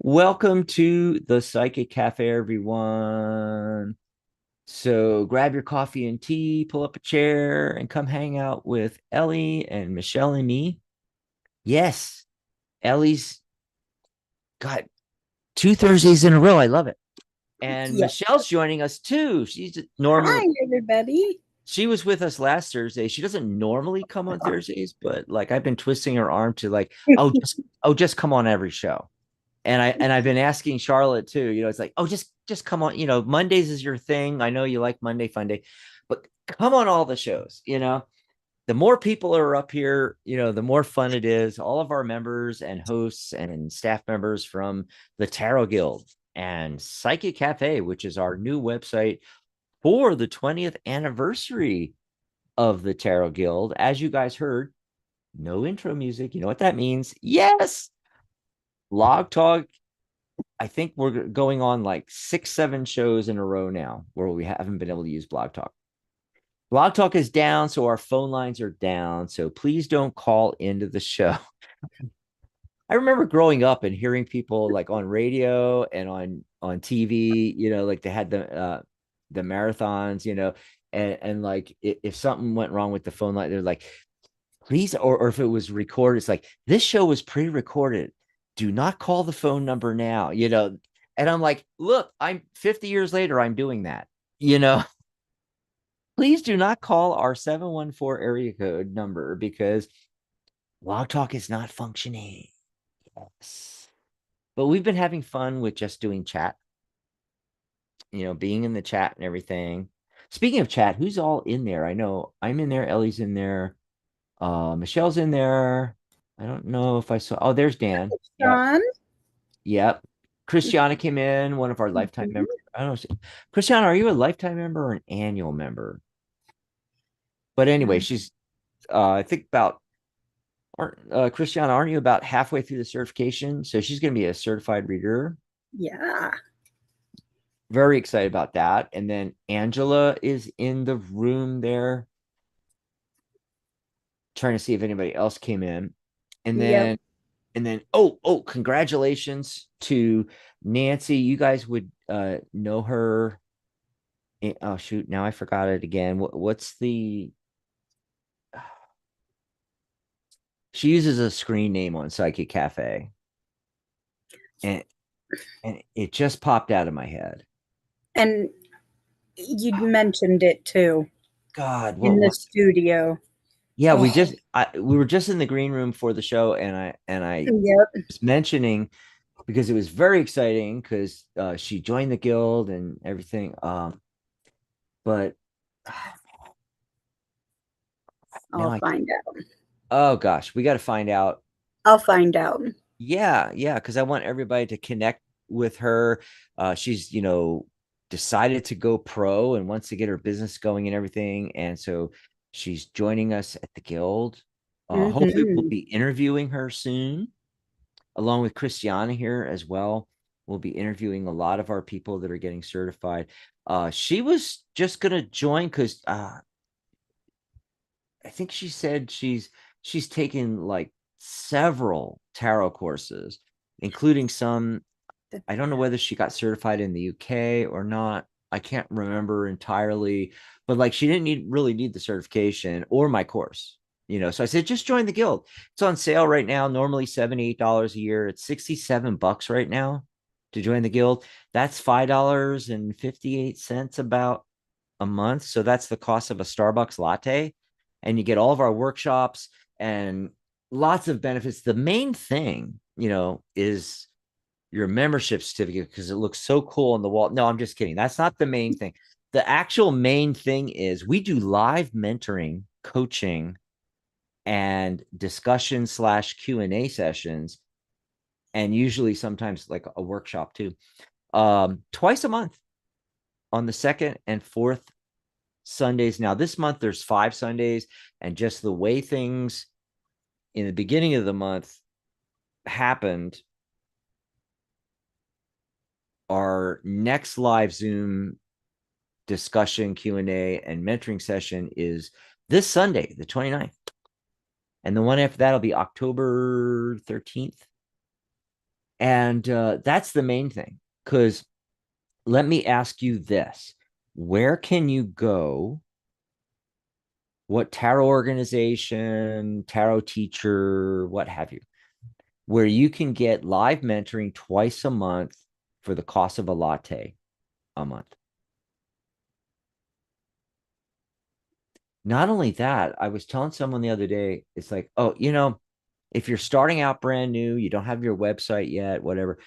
Welcome to the Psychic Cafe, everyone. So grab your coffee and tea, pull up a chair, and come hang out with Ellie and Michelle and me. Yes, Ellie's got two Thursdays in a row. I love it. And Yeah. Michelle's joining us too. She's normally Hi, everybody. she was with us last Thursday. She doesn't normally come on Thursdays, but like I've been twisting her arm to like, just come on every show. And I've been asking Charlotte too. It's like, oh, just come on. Mondays is your thing. I know you like Monday Fun Day, but come on all the shows. The more people are up here, the more fun it is. All of our members and hosts and staff members from the Tarot Guild and Psychic Cafe, which is our new website for the 20th anniversary of the Tarot Guild. As you guys heard, no intro music. You know what that means? Yes. Log Talk. I think we're going on like 6, 7 shows in a row now where we haven't been able to use Blog Talk. Blog Talk is down, so our phone lines are down. So please don't call into the show. I remember growing up and hearing people like on radio and on TV, like they had the marathons, and like if something went wrong with the phone line, they're like, please, or if it was recorded, it's like this show was pre-recorded. Do not call the phone number now. And I'm like, look, I'm 50 years later, I'm doing that. You know, please do not call our 714 area code number because Log Talk is not functioning. Yes. But we've been having fun with just doing chat, being in the chat and everything. Speaking of chat, who's all in there? I know I'm in there, Ellie's in there, Michelle's in there. I don't know if I saw. Oh, there's Dan. Yep. Sean. Yep. Christiana came in, one of our lifetime Mhm. members. I don't know. Christiana, are you a lifetime member or an annual member? But anyway, she's I think about Christiana, aren't you about halfway through the certification? So she's gonna be a certified reader. Yeah. Very excited about that. And then Angela is in the room there, trying to see if anybody else came in. And Yep. then oh, congratulations to Nancy. You guys would know her. Oh shoot, now I forgot it again. What's the she uses a screen name on Psychic Cafe, and it just popped out of my head. And you mentioned it too God, what in the was studio. yeah, Oh, we were just in the green room for the show, and I yep. was mentioning because it was very exciting because she joined the guild and everything. But now I'll I find out. oh gosh, we got to find out. I'll find out. Yeah, because I want everybody to connect with her. She's, decided to go pro and wants to get her business going and everything. And so she's joining us at the guild. Hopefully, we'll Hmm. be interviewing her soon, along with Christiana here as well. We'll be interviewing a lot of our people that are getting certified. She was just gonna join because I think she said she's taken like several tarot courses, including some. I don't know whether she got certified in the UK or not. I can't remember entirely, but like she didn't really need the certification or my course. So I said, just join the guild. It's on sale right now, normally $78 a year. It's $67 right now to join the guild. That's $5.58 about a month. So that's the cost of a Starbucks latte. And you get all of our workshops and lots of benefits. The main thing, is your membership certificate because it looks so cool on the wall. No, I'm just kidding. That's not the main thing. The actual main thing is we do live mentoring, coaching, and discussion slash Q&A sessions, and usually sometimes like a workshop too, twice a month on the second and fourth Sundays. Now, this month there's 5 Sundays, and just the way things in the beginning of the month happened, our next live Zoom discussion, Q&A, and mentoring session is this Sunday, the 29th. And the one after that will be October 13th. And that's the main thing. Because let me ask you this: where can you go? What tarot organization, tarot teacher, what have you, where you can get live mentoring twice a month for the cost of a latte a month? Not only that, I was telling someone the other day, it's like, oh, if you're starting out brand new, you don't have your website yet, whatever.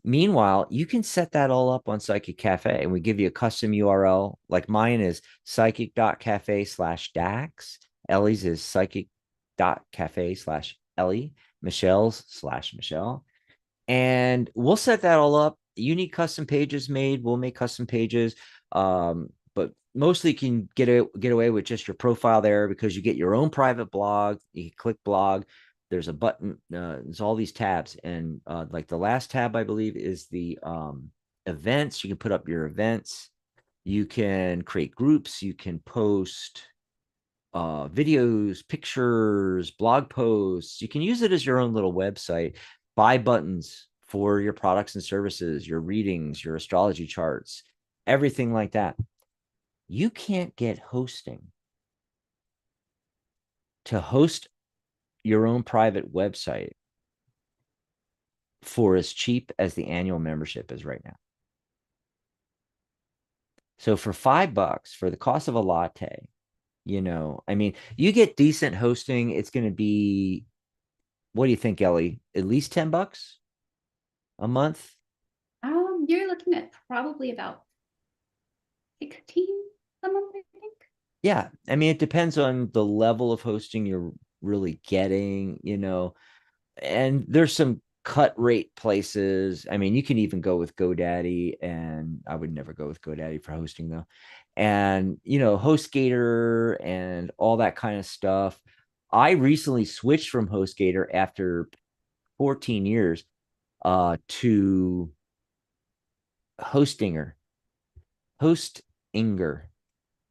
Meanwhile, you can set that all up on Psychic Cafe and we give you a custom URL. Like mine is psychic.cafe/Dax. Ellie's is psychic.cafe/Ellie. Michelle's/Michelle. And we'll set that all up. You need custom pages made, we'll make custom pages. But mostly you can get away with just your profile there because you get your own private blog. You can click blog. There's a button. There's all these tabs, and like the last tab I believe is the events. You can put up your events. You can create groups. You can post videos, pictures, blog posts. You can use it as your own little website. Buy buttons for your products and services, your readings, your astrology charts, everything like that. You can't get hosting to host your own private website for as cheap as the annual membership is right now. So for $5 for the cost of a latte, I mean, you get decent hosting. It's going to be, what do you think, Ellie? At least $10 a month? You're looking at probably about 16 a month, I think. Yeah. I mean, it depends on the level of hosting you're really getting, and there's some cut rate places. I mean, you can even go with GoDaddy, and I would never go with GoDaddy for hosting though. And, HostGator and all that kind of stuff. I recently switched from HostGator after 14 years to Hostinger. Hostinger.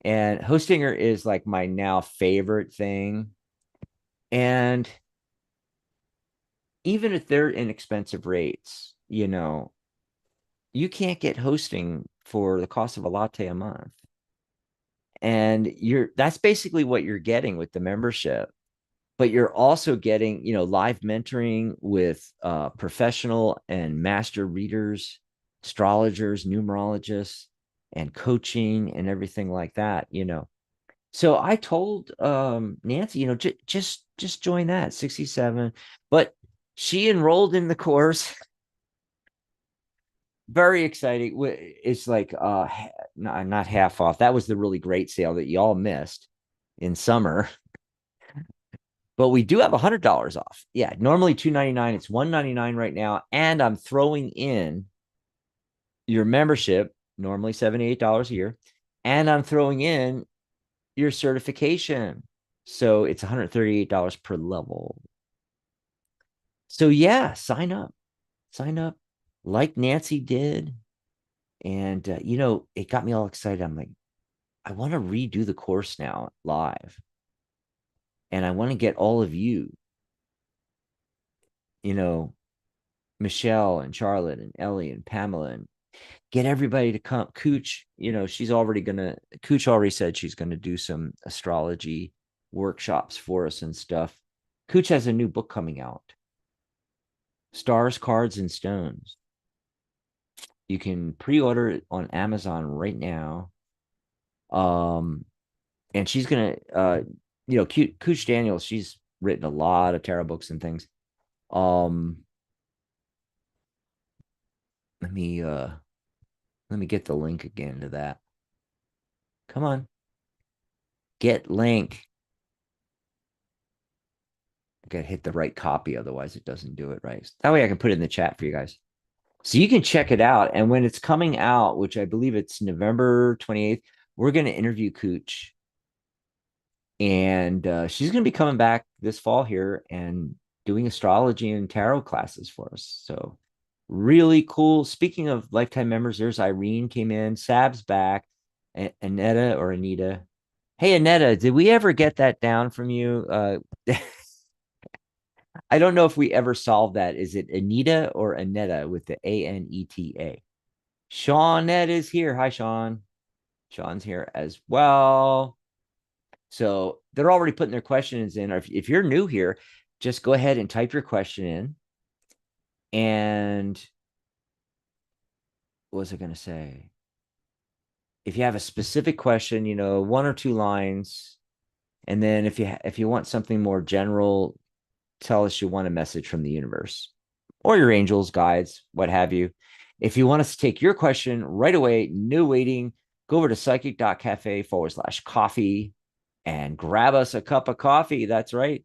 And Hostinger is like my now favorite thing. And even if they're inexpensive rates, you can't get hosting for the cost of a latte a month. And that's basically what you're getting with the membership. But you're also getting, live mentoring with professional and master readers, astrologers, numerologists, and coaching and everything like that. So I told Nancy, just join that 67. But she enrolled in the course. Very exciting. It's like not half off. That was the really great sale that y'all missed in summer. But we do have $100 off. Yeah, normally $299. It's $199 right now. And I'm throwing in your membership, normally $78 a year. And I'm throwing in your certification. So it's $138 per level. So yeah, sign up. Sign up like Nancy did. And, it got me all excited. I'm like, I want to redo the course now live. And I want to get all of you, you know, Michelle and Charlotte and Ellie and Pamela, and get everybody to come. Cooch, Cooch already said she's going to do some astrology workshops for us and stuff. Cooch has a new book coming out, Stars, Cards, and Stones. You can pre-order it on Amazon right now. And she's gonna, Cooch Daniels, she's written a lot of tarot books and things. Um, let me get the link again to that. Come on, get link. I gotta hit the right copy, otherwise it doesn't do it right. That way I can put it in the chat for you guys. So you can check it out. And when it's coming out, which I believe it's November 28th, we're going to interview Cooch. And she's going to be coming back this fall here and doing astrology and tarot classes for us. So really cool. Speaking of lifetime members, there's Irene came in. Sab's back. Aneta or Anita. Hey, Aneta, did we ever get that down from you? I don't know if we ever solved that. Is it Anita or Aneta with the Aneta? Seanette is here. Hi, Sean. Sean's here as well. So they're already putting their questions in. Or if you're new here, just go ahead and type your question in. And what was I going to say? If you have a specific question, you know, 1 or 2 lines, and then if you want something more general, tell us you want a message from the universe or your angels, guides, what have you. If you want us to take your question right away, no waiting, go over to psychic.cafe/coffee and grab us a cup of coffee. That's right.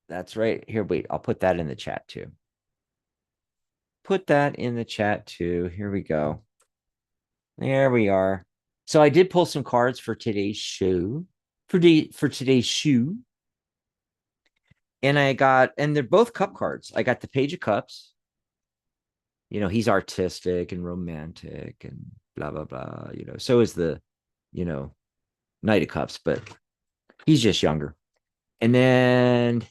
That's right. Here, wait, I'll put that in the chat too. Put that in the chat too. Here we go. There we are. So I did pull some cards for today's show. For today's shoe. And they're both cup cards. I got the Page of Cups. You know, he's artistic and romantic and blah, blah, blah. You know, so is the, you know, Knight of Cups, but he's just younger. And then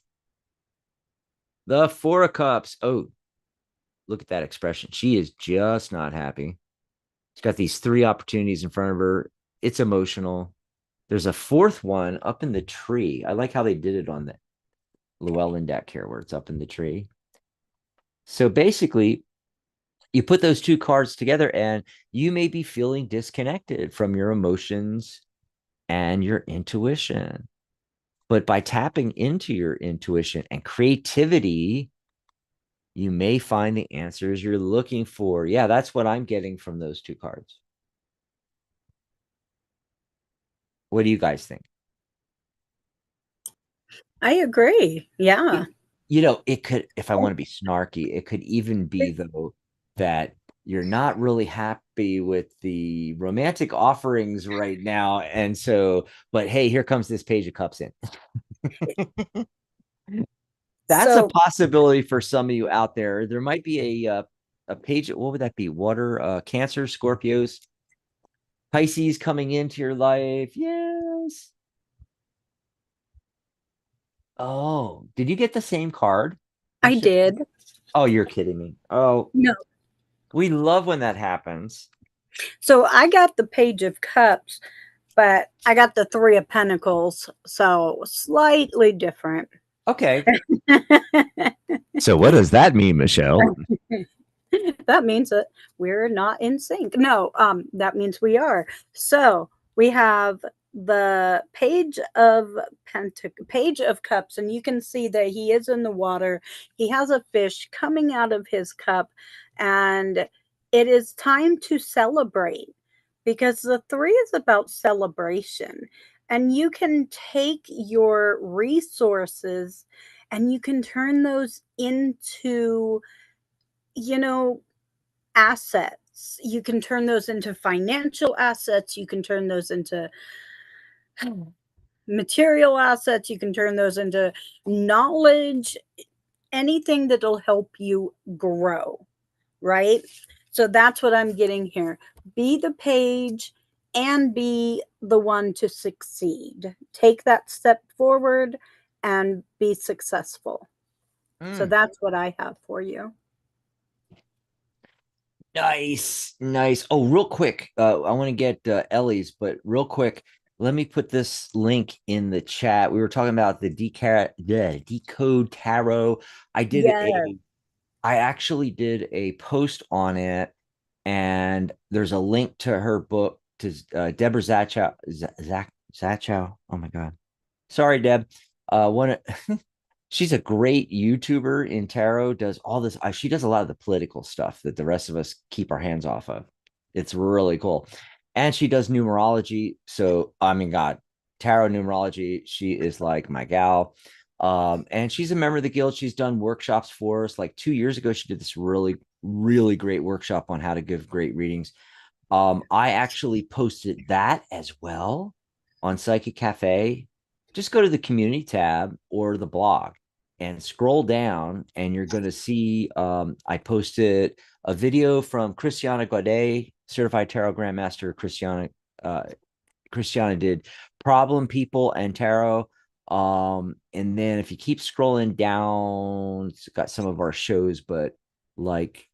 the Four of Cups. Oh, look at that expression. She is just not happy. She's got these 3 opportunities in front of her. It's emotional. There's a 4th one up in the tree. I like how they did it on the Llewellyn deck here, where it's up in the tree. So basically, you put those 2 cards together and you may be feeling disconnected from your emotions and your intuition. But by tapping into your intuition and creativity, you may find the answers you're looking for. Yeah, that's what I'm getting from those 2 cards. What do you guys think? I agree. Yeah. You know, it could, if I want to be snarky, it could even be, though, that you're not really happy with the romantic offerings right now. And so, but hey, here comes this Page of Cups in. That's a So possibility for some of you out there. There might be a page. What would that be? Water, Cancer, Scorpios, Pisces coming into your life. Yes. Oh, did you get the same card? I did. Oh, you're kidding me. Oh, No. we love when that happens. So I got the Page of Cups, but I got the 3 of Pentacles. So slightly different. Okay. So what does that mean, Michelle? That means that we're not in sync. No, that means we are. So we have the Page of Cups, and you can see that he is in the water. He has a fish coming out of his cup, and it is time to celebrate, because the 3 is about celebration. And you can take your resources and you can turn those into, you know, assets. You can turn those into financial assets. You can turn those into material assets. You can turn those into knowledge, anything that'll help you grow, right? So that's what I'm getting here. Be the page and be the one to succeed. Take that step forward and be successful. So that's what I have for you. Nice, nice. Oh, real quick, I want to get Ellie's, but real quick, let me put this link in the chat. We were talking about the decode tarot. Yes. I actually did a post on it, and there's a link to her book, to Deborah Zachow. Zachow. Oh my God, sorry, Deb. One. She's a great YouTuber in tarot, does all this. She does a lot of the political stuff that the rest of us keep our hands off of. It's really cool. And she does numerology. So, I mean, God, tarot numerology, she is like my gal. And she's a member of the guild. She's done workshops for us. Like 2 years ago, she did this really, really great workshop on how to give great readings. I actually posted that as well on Psychic Cafe. Just go to the community tab or the blog and scroll down, and you're going to see I posted a video from Christiana Gaudet, certified tarot grandmaster. Christiana did Problem People and Tarot. And then if you keep scrolling down, it's got some of our shows, but like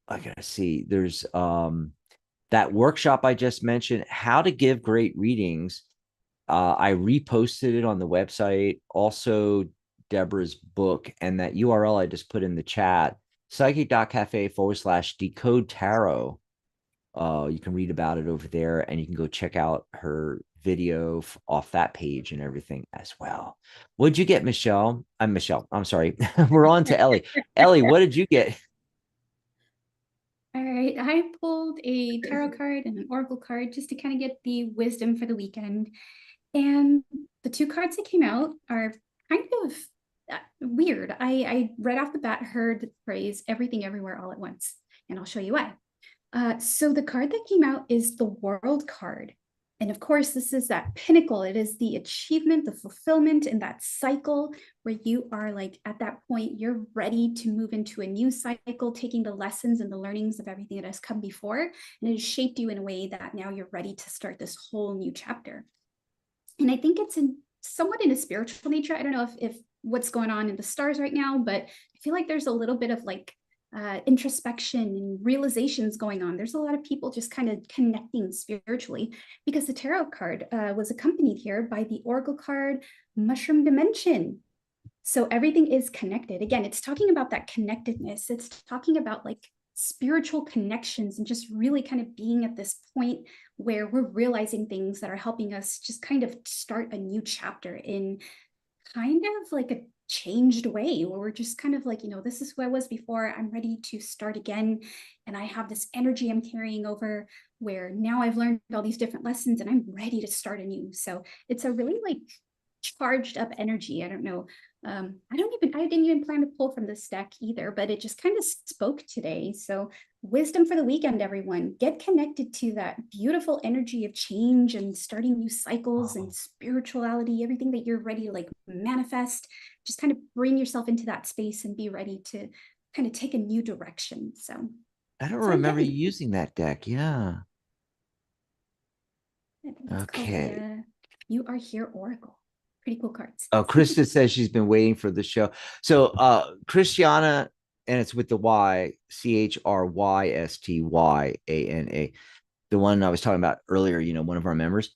I gotta see, there's that workshop I just mentioned, how to give great readings. I reposted it on the website. Also, Deborah's book and that URL I just put in the chat, psychic.cafe/decode tarot. You can read about it over there, and you can go check out her video off that page and everything as well. What'd you get, Michelle? I'm Michelle. I'm sorry. We're on to Ellie. Ellie, what did you get? All right, I pulled a tarot card and an oracle card just to kind of get the wisdom for the weekend. And the two cards that came out are kind of weird. I right off the bat heard the phrase everything everywhere all at once, and I'll show you why. So the card that came out is the World card. And of course, this is that pinnacle. It is the achievement, the fulfillment, and that cycle where you are like at that point, you're ready to move into a new cycle, taking the lessons and the learnings of everything that has come before. And it has shaped you in a way that now you're ready to start this whole new chapter. And I think it's somewhat in a spiritual nature. I don't know if what's going on in the stars right now, but I feel like there's a little bit of like introspection and realizations going on. There's a lot of people just kind of connecting spiritually because the tarot card was accompanied here by the oracle card Mushroom Dimension. So everything is connected. Again, it's talking about that connectedness. It's talking about like spiritual connections and just really kind of being at this point where we're realizing things that are helping us just kind of start a new chapter in kind of like a changed way where we're just kind of like, this is who I was before. I'm ready to start again. And I have this energy I'm carrying over where now I've learned all these different lessons and I'm ready to start anew. So it's a really like charged up energy. I don't know. I didn't even plan to pull from this deck either, but it just kind of spoke today. So wisdom for the weekend, everyone. Get connected to that beautiful energy of change and starting new cycles and spirituality, everything that you're ready to like manifest. Just kind of bring yourself into that space and be ready to kind of take a new direction. So I don't remember using that deck. Yeah. Okay. Called, You Are Here Oracle. Pretty cool cards. Oh, Krista says she's been waiting for the show. So Christiana, and it's with the Y, CHRYSTYANA, the one I was talking about earlier, one of our members.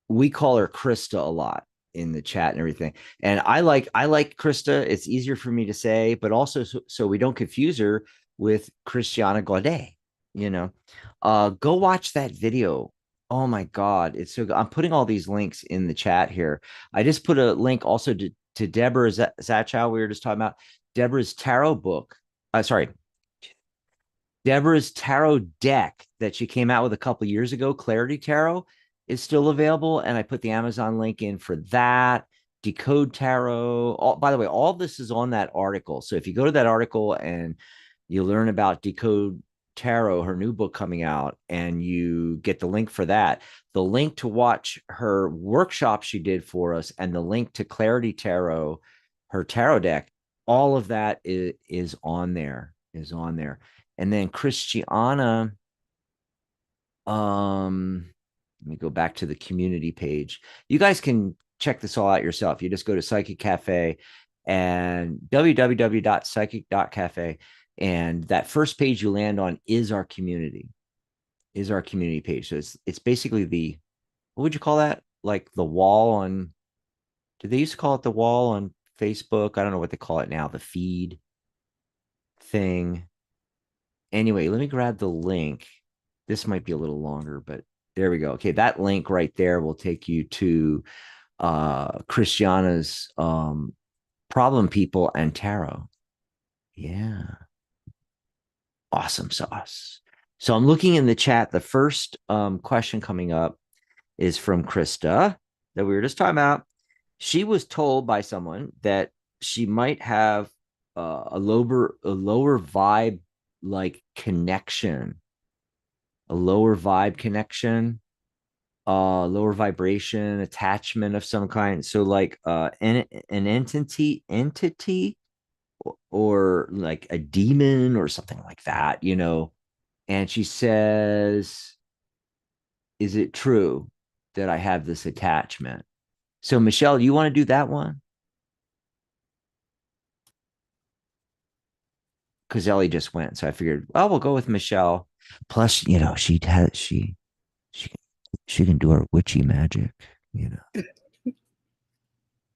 We call her Krista a lot in the chat and everything. And I like Krista. It's easier for me to say, but also so we don't confuse her with Christiana Gaudet, Go watch that video. Oh my God. It's so good. I'm putting all these links in the chat here. I just put a link also to Deborah Zachow. We were just talking about Deborah's tarot book. Deborah's tarot deck that she came out with a couple years ago, Clarity Tarot, is still available. And I put the Amazon link in for that. Decode Tarot. By the way, all this is on that article. So if you go to that article and you learn about Decode Tarot, her new book coming out, and you get the link for that, the link to watch her workshop she did for us, and the link to Clarity Tarot, her tarot deck, all of that is on there, And then Christiana, let me go back to the community page. You guys can check this all out yourself. You just go to Psychic Cafe and www.psychic.cafe. And that first page you land on is our community page. So it's basically what would you call that? Like the wall on, did they used to call it the wall on Facebook? I don't know what they call it now, the feed thing. Anyway, let me grab the link. This might be a little longer, but there we go. Okay, that link right there will take you to Christiana's Problem People and Tarot. Yeah. Awesome sauce. So I'm looking in the chat. The first question coming up is from Krista that we were just talking about. She was told by someone that she might have a lower vibe like connection, lower vibration, attachment of some kind. So like an entity or like a demon or something like that, And she says, is it true that I have this attachment? So Michelle, you want to do that one? Because Ellie just went, so I figured, oh, we'll go with Michelle. Plus, she she can do her witchy magic, you know.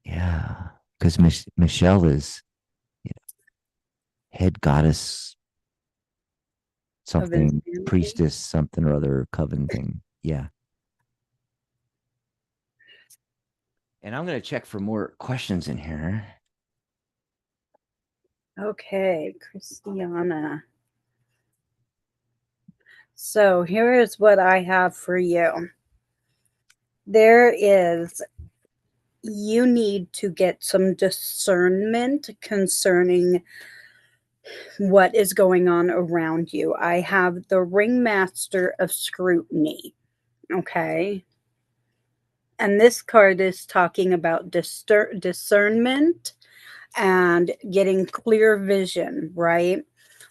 Yeah, because Michelle is, you know, head goddess, Of his something family. priestess, something or other coven thing. Yeah. And I'm gonna check for more questions in here. Okay, Christiana. So here is what I have for you. You need to get some discernment concerning what is going on around you. I have the ringmaster of scrutiny. Okay. And this card is talking about discernment and getting clear vision, right?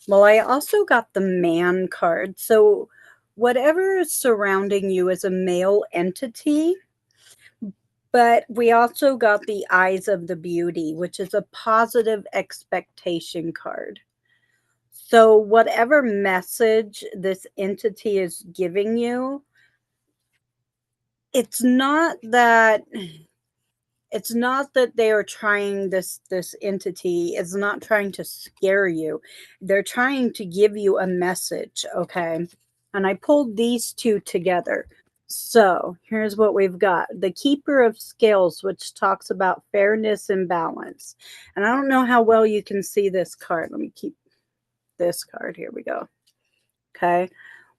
Well, I also got the man card. So, whatever is surrounding you is a male entity, but we also got the eyes of the beauty, which is a positive expectation card. So, whatever message this entity is giving you, it's not that they are trying this entity is not trying to scare you. They're trying to give you a message, okay? And I pulled these two together. So here's what we've got: the Keeper of Scales, which talks about fairness and balance. And I don't know how well you can see this card. Let me keep this card. Here we go. Okay.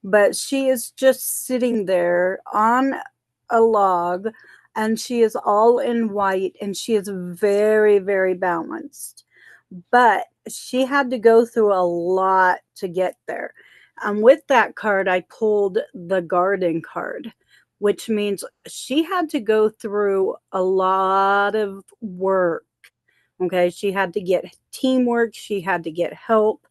But she is just sitting there on a log, and she is all in white, and she is very, very balanced. But she had to go through a lot to get there. And with that card, I pulled the Garden card, which means she had to go through a lot of work. Okay. She had to get teamwork, she had to get help,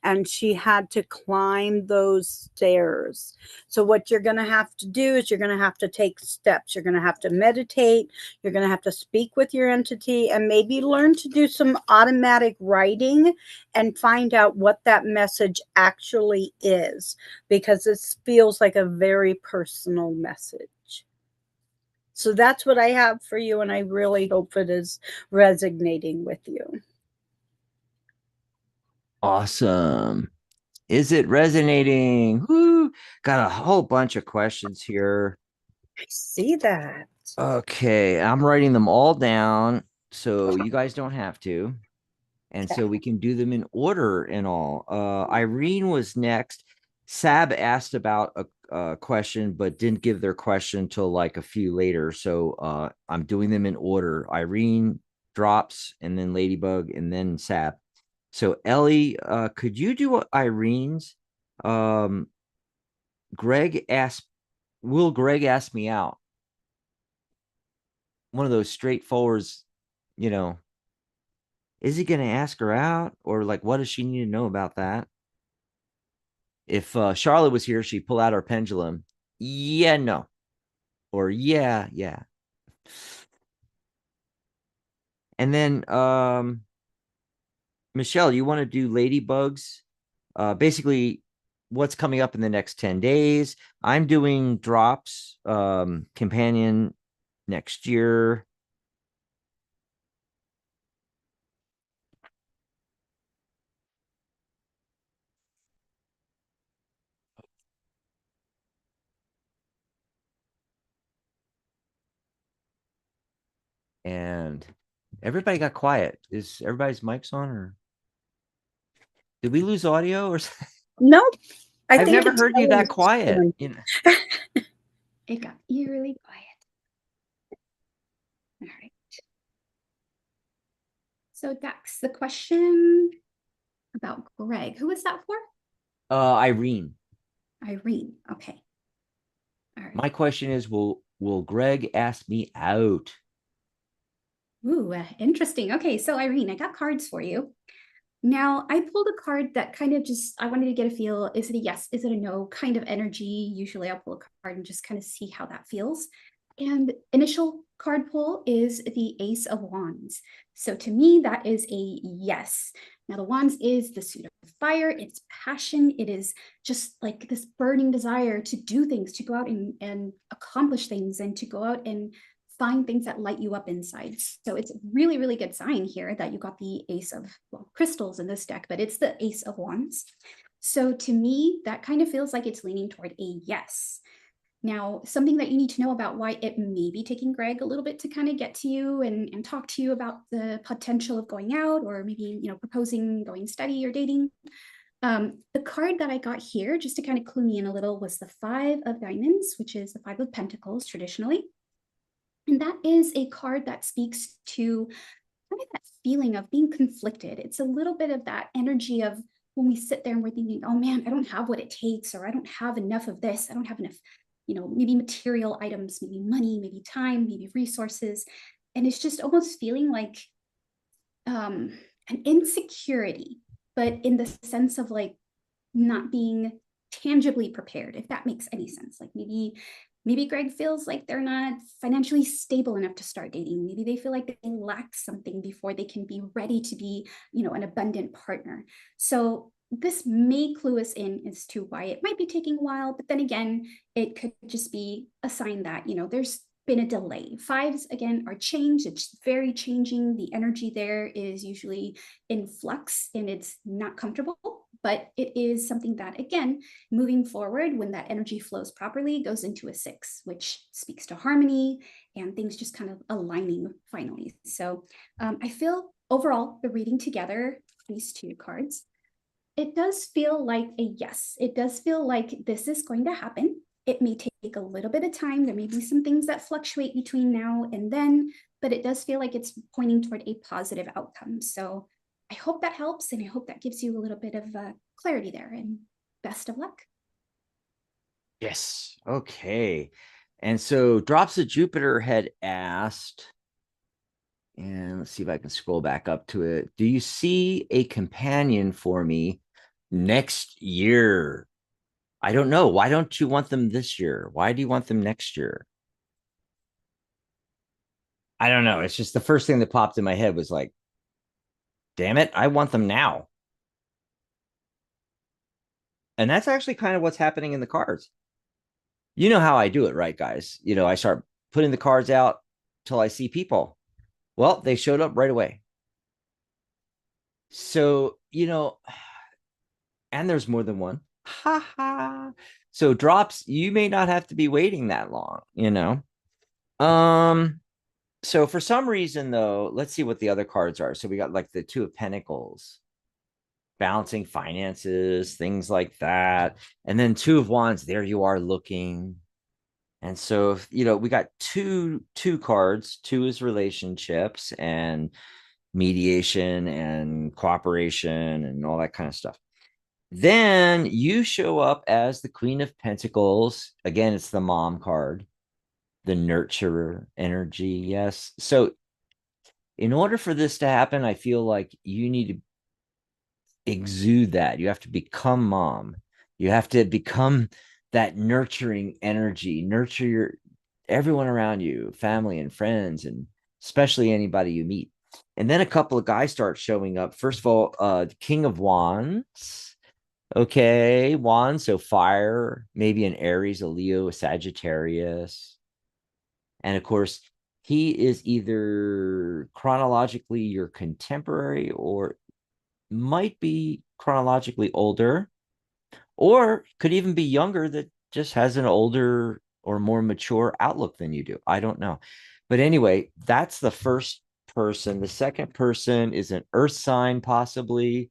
and she had to climb those stairs. So, what you're going to have to do is you're going to have to take steps. You're going to have to meditate. You're going to have to speak with your entity and maybe learn to do some automatic writing and find out what that message actually is, because this feels like a very personal message. So that's what I have for you, and I really hope it is resonating with you. Awesome. Is it resonating? Woo! Got a whole bunch of questions here. I see that. Okay, I'm writing them all down so you guys don't have to. And Okay. so we can do them in order and all. Irene was next. Sab asked about a question, but didn't give their question till like a few later. So I'm doing them in order. Irene drops, and then Ladybug, and then Sab. So Ellie, could you do Irene's? Um, Greg asked, will Greg ask me out? One of those straightforwards, you know, is he going to ask her out, or like, what does she need to know about that? If Charlotte was here, she'd pull out her pendulum. Yeah, no. Or yeah, yeah. And then Michelle, you want to do ladybugs? Basically, what's coming up in the next 10 days. I'm doing drops, companion next year. And everybody got quiet. Is everybody's mics on, or did we lose audio or something? Nope. I I've think never it's heard you that quiet. You know. It got eerily quiet. All right. So Dax, the question about Greg, who was that for? Irene. Irene. Okay. All right. My question is, will Greg ask me out? Ooh, interesting. Okay, so Irene, I got cards for you. Now, I pulled a card that kind of just, I wanted to get a feel. Is it a yes? Is it a no kind of energy? Usually I'll pull a card and just kind of see how that feels. And initial card pull is the Ace of Wands. So to me, that is a yes. Now, the Wands is the suit of fire, it's passion, it is just like this burning desire to do things, to go out and accomplish things, and to go out and find things that light you up inside. So it's a really, really good sign here that you got the Ace of, well, crystals in this deck, but it's the Ace of Wands. So to me, that kind of feels like it's leaning toward a yes. Now, something that you need to know about why it may be taking Greg a little bit to kind of get to you and talk to you about the potential of going out, or maybe, proposing going steady or dating. The card that I got here, just to kind of clue me in a little, was the Five of Diamonds, which is the Five of Pentacles traditionally. And that is a card that speaks to kind of that feeling of being conflicted. It's a little bit of that energy of when we sit there and we're thinking, oh man, I don't have what it takes, or I don't have enough of this, I don't have enough, maybe material items, maybe money, maybe time, maybe resources. And it's just almost feeling like an insecurity, but in the sense of like not being tangibly prepared, if that makes any sense. Like maybe Greg feels like they're not financially stable enough to start dating. Maybe they feel like they lack something before they can be ready to be, an abundant partner. So this may clue us in as to why it might be taking a while, but then again, it could just be a sign that, there's been a delay. Fives, again, are change. It's very changing. The energy there is usually in flux and it's not comfortable, but it is something that, again, moving forward, when that energy flows properly, goes into a 6, which speaks to harmony and things just kind of aligning finally. So I feel overall, the reading together, these two cards, it does feel like a yes. It does feel like this is going to happen. It may take a little bit of time. There may be some things that fluctuate between now and then, but it does feel like it's pointing toward a positive outcome. So I hope that helps, and I hope that gives you a little bit of clarity there, and best of luck. Yes. Okay. And so Drops of Jupiter had asked, and let's see if I can scroll back up to it. Do you see a companion for me next year? I don't know. Why don't you want them this year? Why do you want them next year? I don't know. It's just the first thing that popped in my head was like, damn it, I want them now. And that's actually kind of what's happening in the cards. You know how I do it, right, guys? I start putting the cards out till I see people. Well, they showed up right away. So, and there's more than one. Ha ha. So Drops, you may not have to be waiting that long. So for some reason though, let's see what the other cards are. So we got like the Two of Pentacles, balancing finances, things like that. And then Two of Wands, there you are looking. And so, we got two cards. Two is relationships and mediation and cooperation and all that kind of stuff. Then you show up as the Queen of Pentacles. Again, it's the mom card, the nurturer energy. Yes. So in order for this to happen, I feel like you need to exude that. You have to become mom. You have to become that nurturing energy, nurture everyone around you, family and friends, and especially anybody you meet. And then a couple of guys start showing up. First of all, the King of Wands. Okay, Wands, so fire, maybe an Aries, a Leo, a Sagittarius. And of course, he is either chronologically your contemporary or might be chronologically older, or could even be younger that just has an older or more mature outlook than you do. I don't know. But anyway, that's the first person. The second person is an earth sign, possibly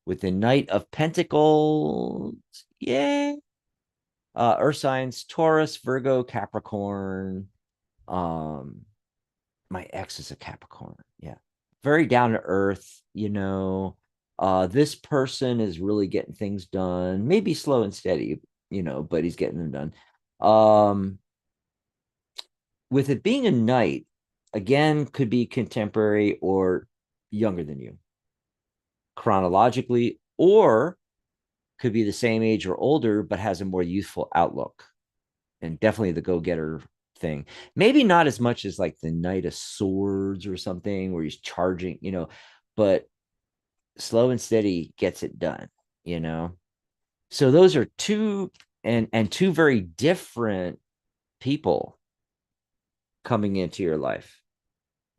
with the Knight of Pentacles. Yay. Earth signs, Taurus, Virgo, Capricorn. My ex is a Capricorn. Yeah. Very down to earth. This person is really getting things done, maybe slow and steady, but he's getting them done. With it being a knight, again, could be contemporary or younger than you chronologically, or could be the same age or older, but has a more youthful outlook, and definitely the go-getter thing. Maybe not as much as like the Knight of Swords or something where he's charging, but slow and steady gets it done. So those are two and two very different people coming into your life.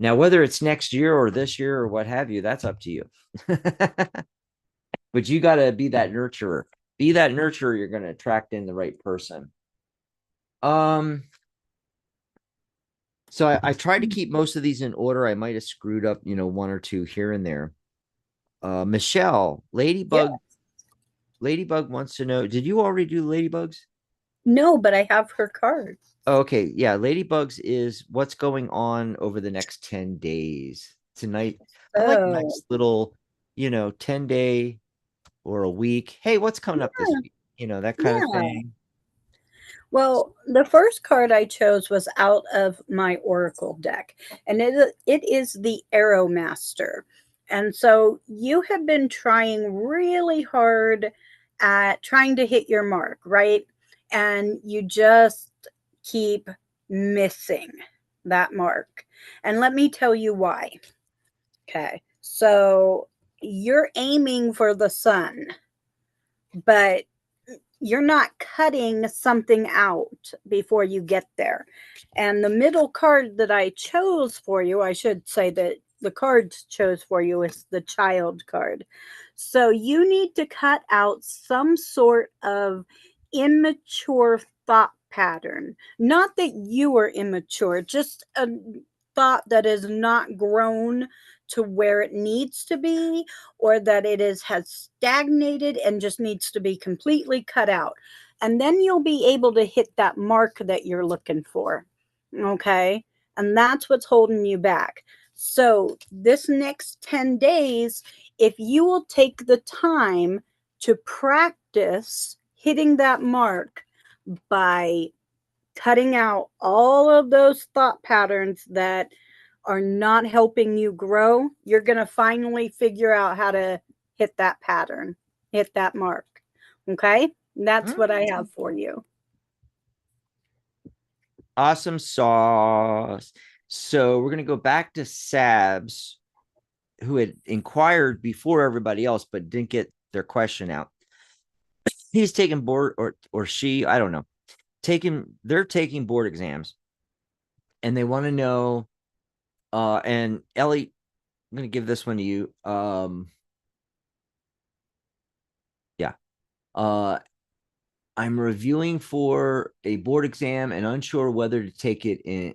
Now, whether it's next year or this year or what have you, that's up to you. But you got to be that nurturer. Be that nurturer, you're going to attract in the right person. So I tried to keep most of these in order. I might have screwed up, one or two here and there. Michelle, Yeah. Ladybug wants to know, did you already do Ladybugs? No, but I have her card. Okay, yeah, Ladybugs is what's going on over the next 10 days. Tonight, I like Oh, nice little, 10-day or a week. Hey, what's coming up this yeah, week? That kind of yeah. thing. Well, the first card I chose was out of my Oracle deck, and it is the Arrow Master. And so you have been trying really hard at trying to hit your mark, right? And you just keep missing that mark. And let me tell you why. Okay. So you're aiming for the sun, but you're not cutting something out before you get there. And the middle card that I chose for you, I should say that the cards chose for you is the child card. So you need to cut out some sort of immature thought pattern. Not that you are immature, just a thought that is not grown to where it needs to be, or that it has stagnated and just needs to be completely cut out. And then you'll be able to hit that mark that you're looking for. Okay. And that's what's holding you back. So, this next 10 days, if you will take the time to practice hitting that mark by cutting out all of those thought patterns that are not helping you grow, you're going to finally figure out how to hit that pattern, hit that mark. Okay? That's what I have for you. Awesome sauce. So we're going to go back to Sabs, who had inquired before everybody else, but didn't get their question out. He's taking board or she, I don't know. They're taking board exams and they want to know, and Ellie, I'm going to give this one to you. Yeah. I'm reviewing for a board exam and unsure whether to take it in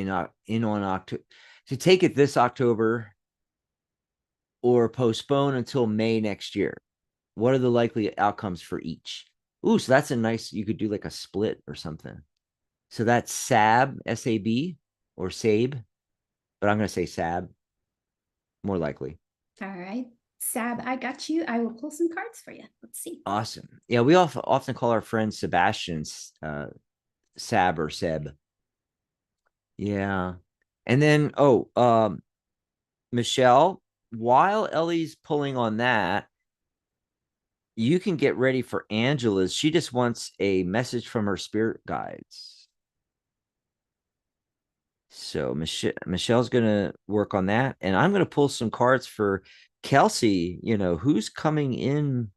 on October, to take it this October or postpone until May next year. What are the likely outcomes for each? Ooh, so that's you could do like a split or something. So that's SAB, S-A-B, or SABE, but I'm going to say SAB, more likely. All right. Sab, I got you. I will pull some cards for you. Let's see. Awesome. Yeah, we often call our friend Sebastian's Sab or Seb. Yeah. And then, Michelle, while Ellie's pulling on that, you can get ready for Angela's. She just wants a message from her spirit guides. So Michelle's going to work on that. And I'm going to pull some cards for Kelsey. Who's coming in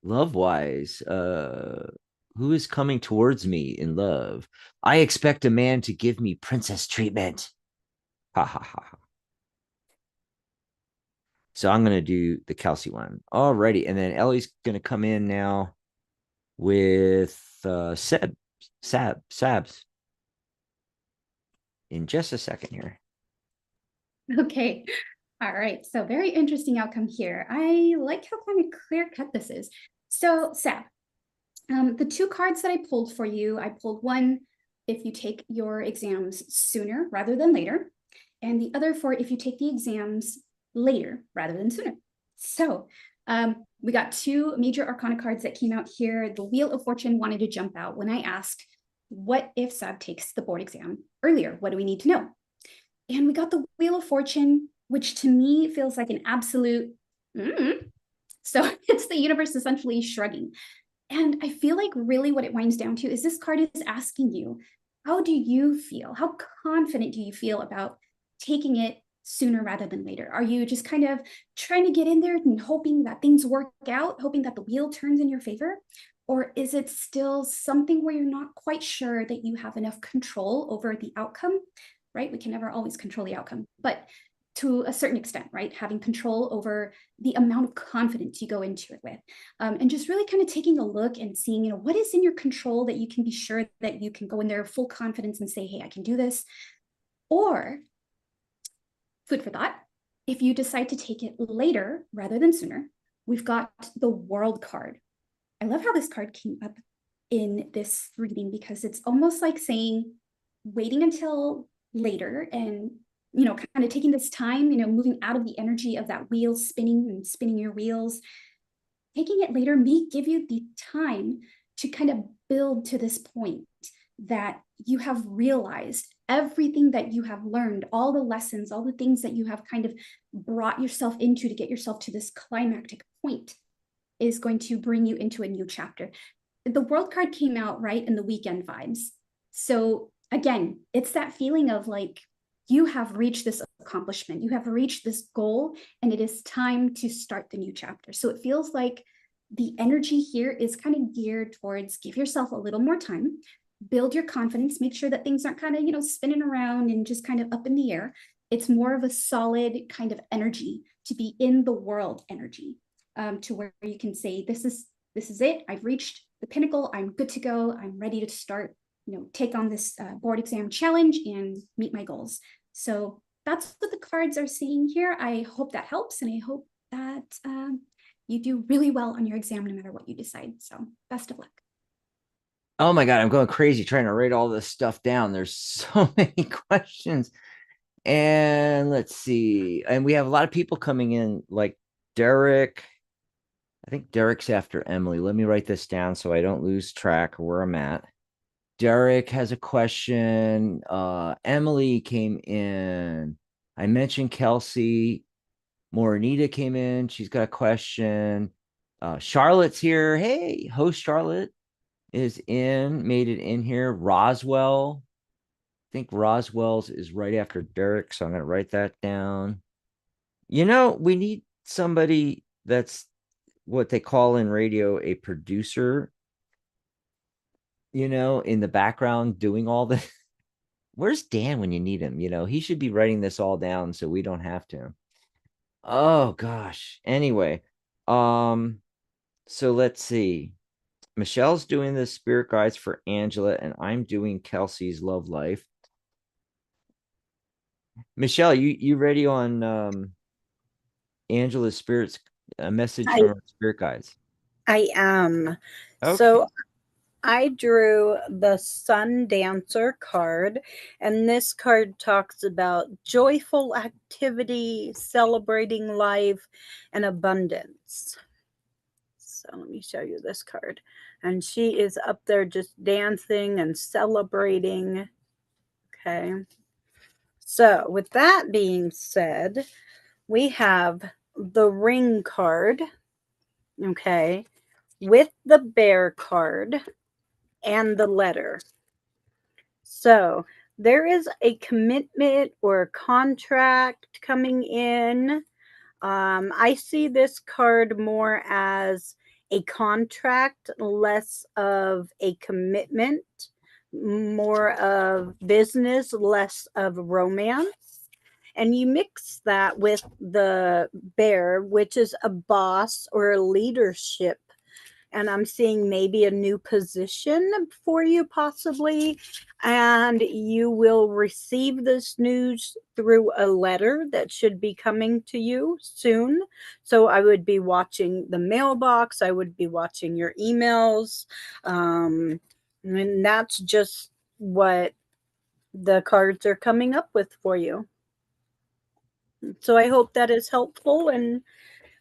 love-wise? Who is coming towards me in love? I expect a man to give me princess treatment. Ha ha ha ha. So I'm going to do the Kelsey one. Alrighty. And then Ellie's going to come in now with Sabs in just a second here. Okay. All right. So very interesting outcome here. I like how kind of clear cut this is. So Sab, the two cards that I pulled for you, I pulled one if you take your exams sooner rather than later, and the other for if you take the exams later rather than sooner. So we got two major arcana cards that came out here. The Wheel of Fortune wanted to jump out when I asked, what if Sab takes the board exam earlier? What do we need to know? And we got the Wheel of Fortune, which to me feels like an absolute, so it's the universe essentially shrugging. And I feel like really what it winds down to is this card is asking you How do you feel? How confident do you feel about taking it sooner rather than later? Are you just kind of trying to get in there and hoping that things work out, hoping that the wheel turns in your favor? Or is it still something where you're not quite sure that you have enough control over the outcome, right? We can never always control the outcome, but to a certain extent, right? Having control over the amount of confidence you go into it with. And just really kind of taking a look and seeing, what is in your control that you can be sure that you can go in there full confidence and say, hey, I can do this. Or food for thought, if you decide to take it later rather than sooner, we've got the World card. I love how this card came up in this reading because it's almost like saying, waiting until later and kind of taking this time, moving out of the energy of that wheel spinning and spinning your wheels. Taking it later may give you the time to kind of build to this point that you have realized everything that you have learned, all the lessons, all the things that you have kind of brought yourself into to get yourself to this climactic point is going to bring you into a new chapter. The World card came out right in the weekend vibes. So again, it's that feeling of like, you have reached this accomplishment, you have reached this goal, and it is time to start the new chapter. So it feels like the energy here is kind of geared towards give yourself a little more time, build your confidence, make sure that things aren't kind of, spinning around and just kind of up in the air. It's more of a solid kind of energy to be in the world energy, to where you can say, this is it. I've reached the pinnacle. I'm good to go. I'm ready to start, take on this board exam challenge and meet my goals. So that's what the cards are saying here. I hope that helps. And I hope that you do really well on your exam, no matter what you decide. So best of luck. Oh my God, I'm going crazy trying to write all this stuff down. There's so many questions. And let's see. And we have a lot of people coming in, like Derek. I think Derek's after Emily. Let me write this down so I don't lose track of where I'm at. Derek has a question. Emily came in. I mentioned Kelsey. Morenita came in. She's got a question. Charlotte's here. Hey, host Charlotte is in, made it in here. Roswell. I think Roswell's is right after Derek, so I'm going to write that down. We need somebody that's what they call in radio a producer, in the background doing all the. Where's Dan when you need him? He should be writing this all down so we don't have to. Oh gosh. Anyway, so let's see. Michelle's doing the spirit guides for Angela, and I'm doing Kelsey's love life. Michelle, you ready on Angela's spirits, a message from her spirit guides? I am. Okay. So I drew the Sun Dancer card, and this card talks about joyful activity, celebrating life, and abundance. So let me show you this card. And she is up there just dancing and celebrating. Okay. So, with that being said, we have the Ring card, okay, with the Bear card and the Letter. So, there is a commitment or a contract coming in. I see this card more as a contract, less of a commitment, more of business, less of romance. And you mix that with the Bear, which is a boss or a leadership. And I'm seeing maybe a new position for you, possibly. And you will receive this news through a letter that should be coming to you soon. So I would be watching the mailbox, I would be watching your emails. And that's just what the cards are coming up with for you. So I hope that is helpful, and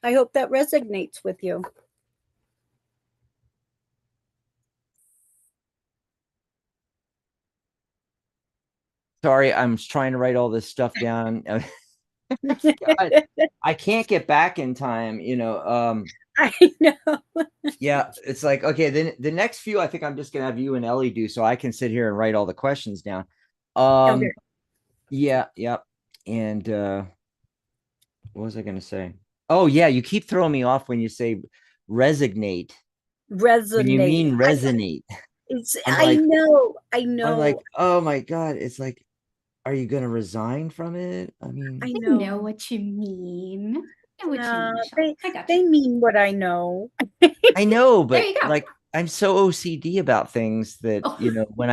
I hope that resonates with you. Sorry, I'm trying to write all this stuff down. God, I can't get back in time. I know. Yeah, it's like, okay, then the next few I think I'm just gonna have you and Ellie do so I can sit here and write all the questions down. Okay. Yeah, yeah. And what was I gonna say? Oh yeah, you keep throwing me off when you say resignate. When you Resonate. mean resonate. I'm I like, know. I I'm like, know. oh my God. It's like, are you gonna resign from it? I I mean, I know know. what you mean. I know what you Uh, mean, Michelle. they I got they you. mean what I know. I know, There but you go. like I'm so OCD about things that, Oh, when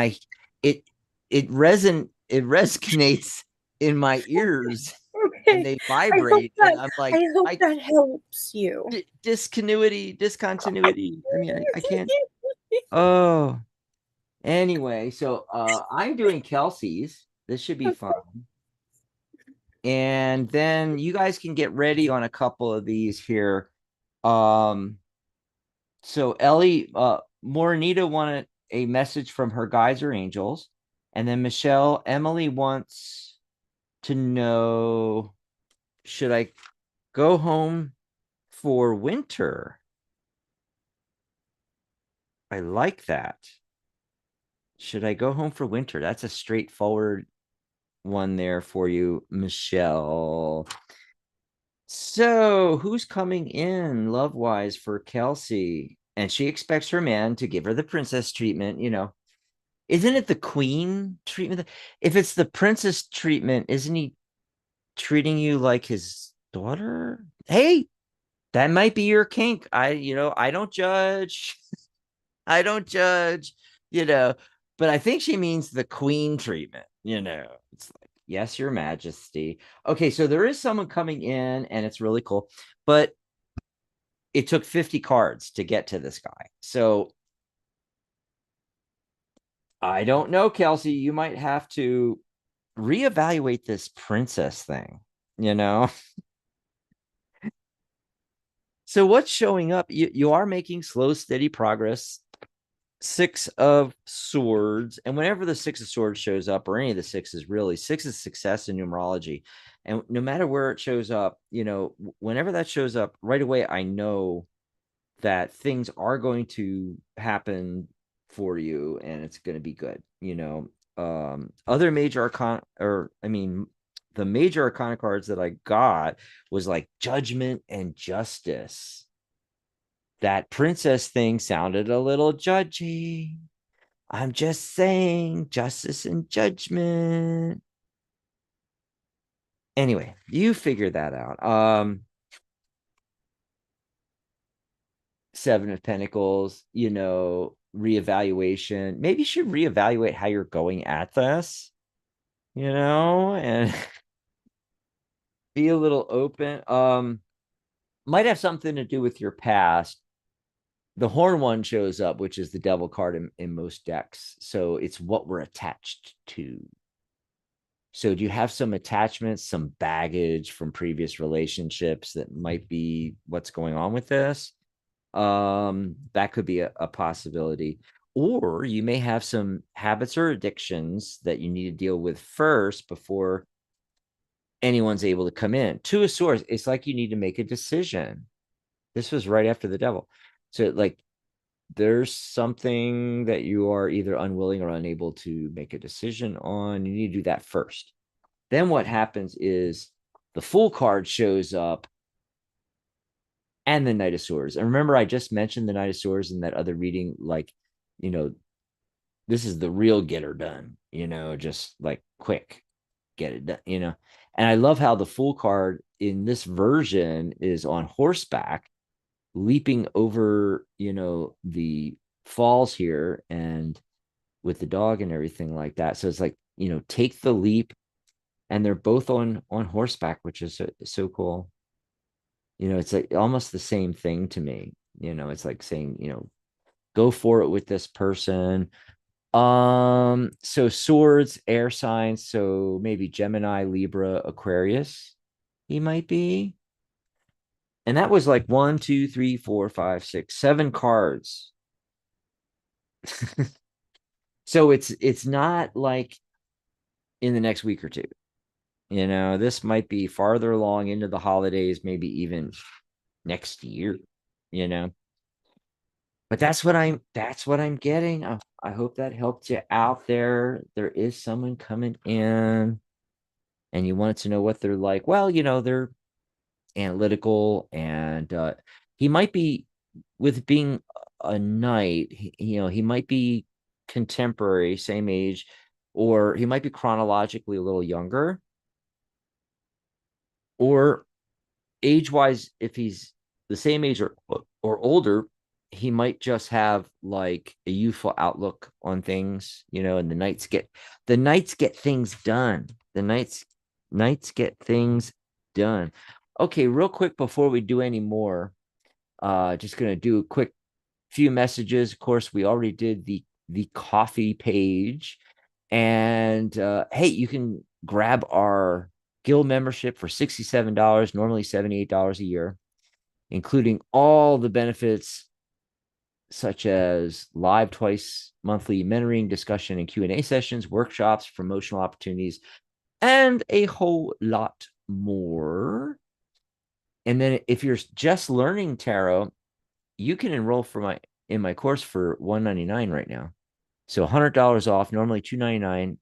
it it resonates in my ears and Okay. they vibrate and I'm like, I hope I that helps you. discontinuity. I mean, I can't. Oh, anyway, so I'm doing Kelsey's. This should be fun. And then you guys can get ready on a couple of these here. Um, so Ellie, Morenita wanted a message from her guides or angels, and then Michelle, Emily wants to know, should I go home for winter? I like that. Should I go home for winter? That's a straightforward one there for you, Michelle. So, who's coming in love wise for Kelsey? And she expects her man to give her the princess treatment. Isn't it the queen treatment? If it's the princess treatment, isn't he treating you like his daughter? Hey, that might be your kink. I don't judge. I don't judge, you know, but I think she means the queen treatment. It's like, yes, your majesty. Okay, so there is someone coming in and it's really cool, but it took 50 cards to get to this guy. So I don't know, Kelsey, you might have to reevaluate this princess thing. So what's showing up? You are making slow, steady progress. Six of Swords, and whenever the Six of Swords shows up, or any of the sixes, really, six is success in numerology, and no matter where it shows up, whenever that shows up, right away, I know that things are going to happen for you, and it's going to be good. Other major arcana, or I mean, the major arcana cards that I got was like Judgment and Justice. That princess thing sounded a little judgy. I'm just saying, justice and judgment. Anyway, you figure that out. Seven of Pentacles, reevaluation. Maybe you should reevaluate how you're going at this, and be a little open. Might have something to do with your past. The horn one shows up, which is the devil card in most decks. So it's what we're attached to. So do you have some attachments, some baggage from previous relationships that might be what's going on with this? That could be a possibility. Or you may have some habits or addictions that you need to deal with first before anyone's able to come in. Two of Swords, it's like you need to make a decision. This was right after the devil. So like there's something that you are either unwilling or unable to make a decision on. You need to do that first. Then what happens is the Fool card shows up and the Knight of Swords. And remember, I just mentioned the Knight of Swords in that other reading. Like, you know, this is the real get her done, just like quick, get it done. And I love how the Fool card in this version is on horseback, leaping over, the falls here and with the dog and everything like that. So it's like, take the leap, and they're both on horseback, which is so cool. It's like almost the same thing to me. It's like saying, go for it with this person. So swords, air signs, so maybe Gemini, Libra, Aquarius, he might be. And that was like 1, 2, 3, 4, 5, 6, 7 cards. So it's not like in the next week or two. This might be farther along into the holidays, maybe even next year. you know. But that's what I'm getting. I hope that helped you out there. There is someone coming in and you wanted to know what they're like. Well, they're analytical, and he might be, with being a knight, he might be contemporary, same age, or he might be chronologically a little younger, or age wise, if he's the same age or older, he might just have like a youthful outlook on things, and the knights get things done. The knights get things done. Okay, real quick before we do any more, just gonna do a quick few messages. Of course, we already did the coffee page, and hey, you can grab our guild membership for $67, normally $78 a year, including all the benefits such as live twice monthly mentoring, discussion, and Q&A sessions, workshops, promotional opportunities, and a whole lot more. And then if you're just learning tarot, you can enroll in my course for $199 right now. So $100 off, normally $299.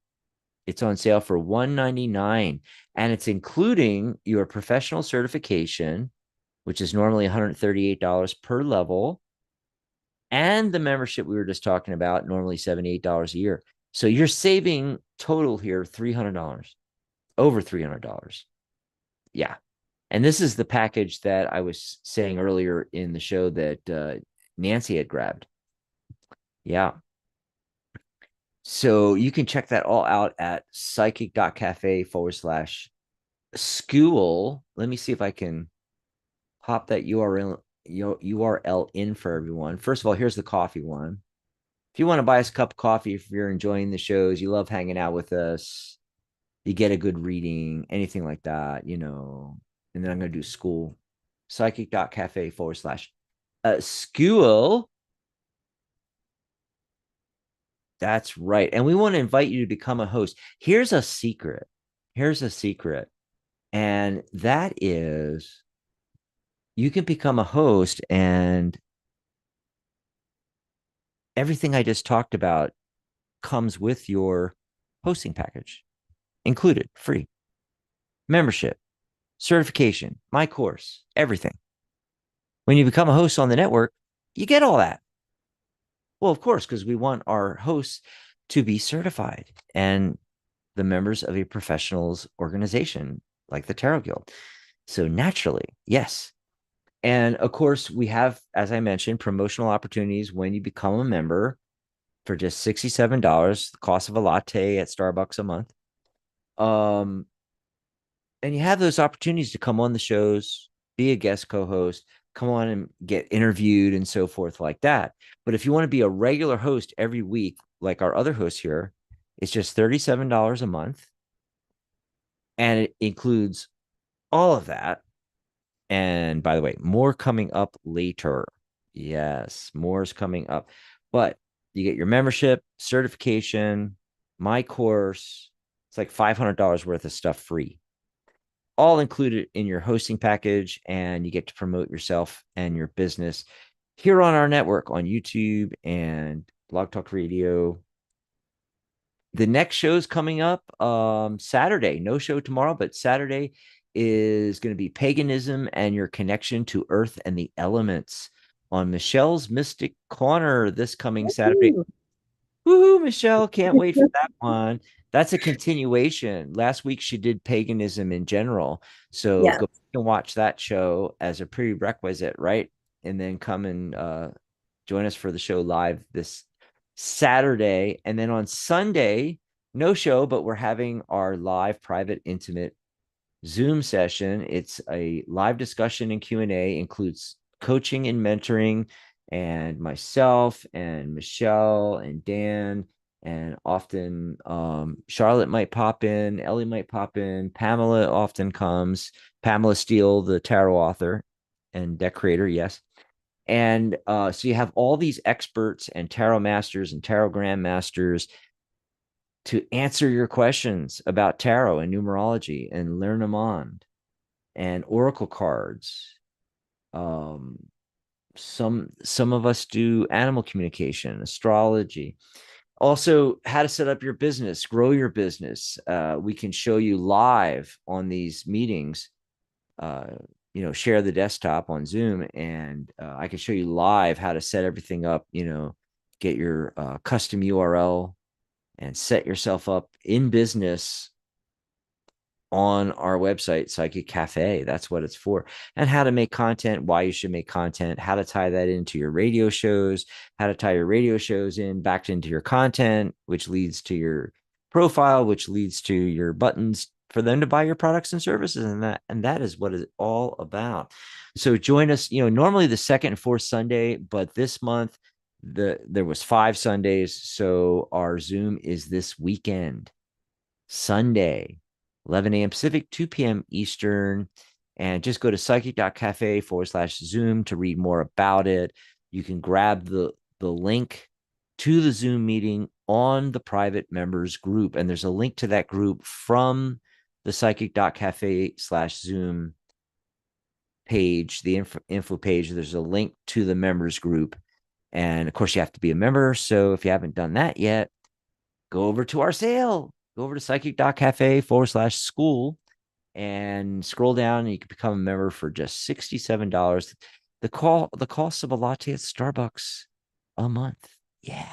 It's on sale for $199, and it's including your professional certification, which is normally $138 per level, and the membership we were just talking about, normally $78 a year. So you're saving total here $300, over $300. Yeah. And this is the package that I was saying earlier in the show that Nancy had grabbed. Yeah. So you can check that all out at psychic.cafe/school. Let me see if I can pop that URL in for everyone. First of all, here's the coffee one. If you want to buy us a cup of coffee, if you're enjoying the shows, you love hanging out with us, you get a good reading, anything like that, And then I'm going to do school, psychic.cafe/school. That's right. And we want to invite you to become a host. Here's a secret. Here's a secret. And that is, you can become a host, and everything I just talked about comes with your hosting package, included, free. Membership, certification, my course, everything. When you become a host on the network, you get all that. Well, of course, because we want our hosts to be certified and the members of a professionals organization like the Tarot Guild. So naturally, yes. And of course, we have, as I mentioned, promotional opportunities when you become a member for just $67, the cost of a latte at Starbucks a month. And you have those opportunities to come on the shows, be a guest co-host, come on and get interviewed and so forth like that. But if you want to be a regular host every week, like our other hosts here, it's just $37 a month. And it includes all of that. And by the way, more coming up later. Yes, more is coming up. But you get your membership, certification, my course. It's like $500 worth of stuff free, all included in your hosting package. And you get to promote yourself and your business here on our network on YouTube and Blog Talk Radio. The next show is coming up Saturday. No show tomorrow, but Saturday is going to be Paganism and Your Connection to Earth and the Elements on Michelle's Mystic Corner this coming Saturday. Woohoo, Michelle. Can't wait for that one. That's a continuation. Last week she did paganism in general. So Yes. go and watch that show as a prerequisite, right? And then come and join us for the show live this Saturday. And then on Sunday, no show, but we're having our live, private, intimate Zoom session. It's a live discussion and Q&A, includes coaching and mentoring, and myself and Michelle and Dan, and often Charlotte might pop in, Ellie might pop in, Pamela often comes, Pamela Steele, the tarot author and deck creator, yes. And so you have all these experts and tarot masters and tarot grandmasters to answer your questions about tarot and numerology and Lenormand and oracle cards, some of us do animal communication, astrology. Also, how to set up your business, grow your business. We can show you live on these meetings. uh, share the desktop on Zoom, and I can show you live how to set everything up, get your custom URL and set yourself up in business on our website, Psychic Cafe. That's what it's for. And how to make content, why you should make content, how to tie that into your radio shows, how to tie your radio shows in back into your content, which leads to your profile, which leads to your buttons for them to buy your products and services. And that is what it's all about. So join us, normally the second and fourth Sunday, but this month there was 5 Sundays. So our Zoom is this weekend, Sunday, 11 a.m. Pacific, 2 p.m. Eastern. And just go to psychic.cafe/Zoom to read more about it. You can grab the link to the Zoom meeting on the private members group. And there's a link to that group from the psychic.cafe/Zoom page, the info page. There's a link to the members group. And of course, you have to be a member. So if you haven't done that yet, go over to our sale. Go over to psychic.cafe/school and scroll down, and you can become a member for just $67. The cost of a latte at Starbucks a month. Yeah.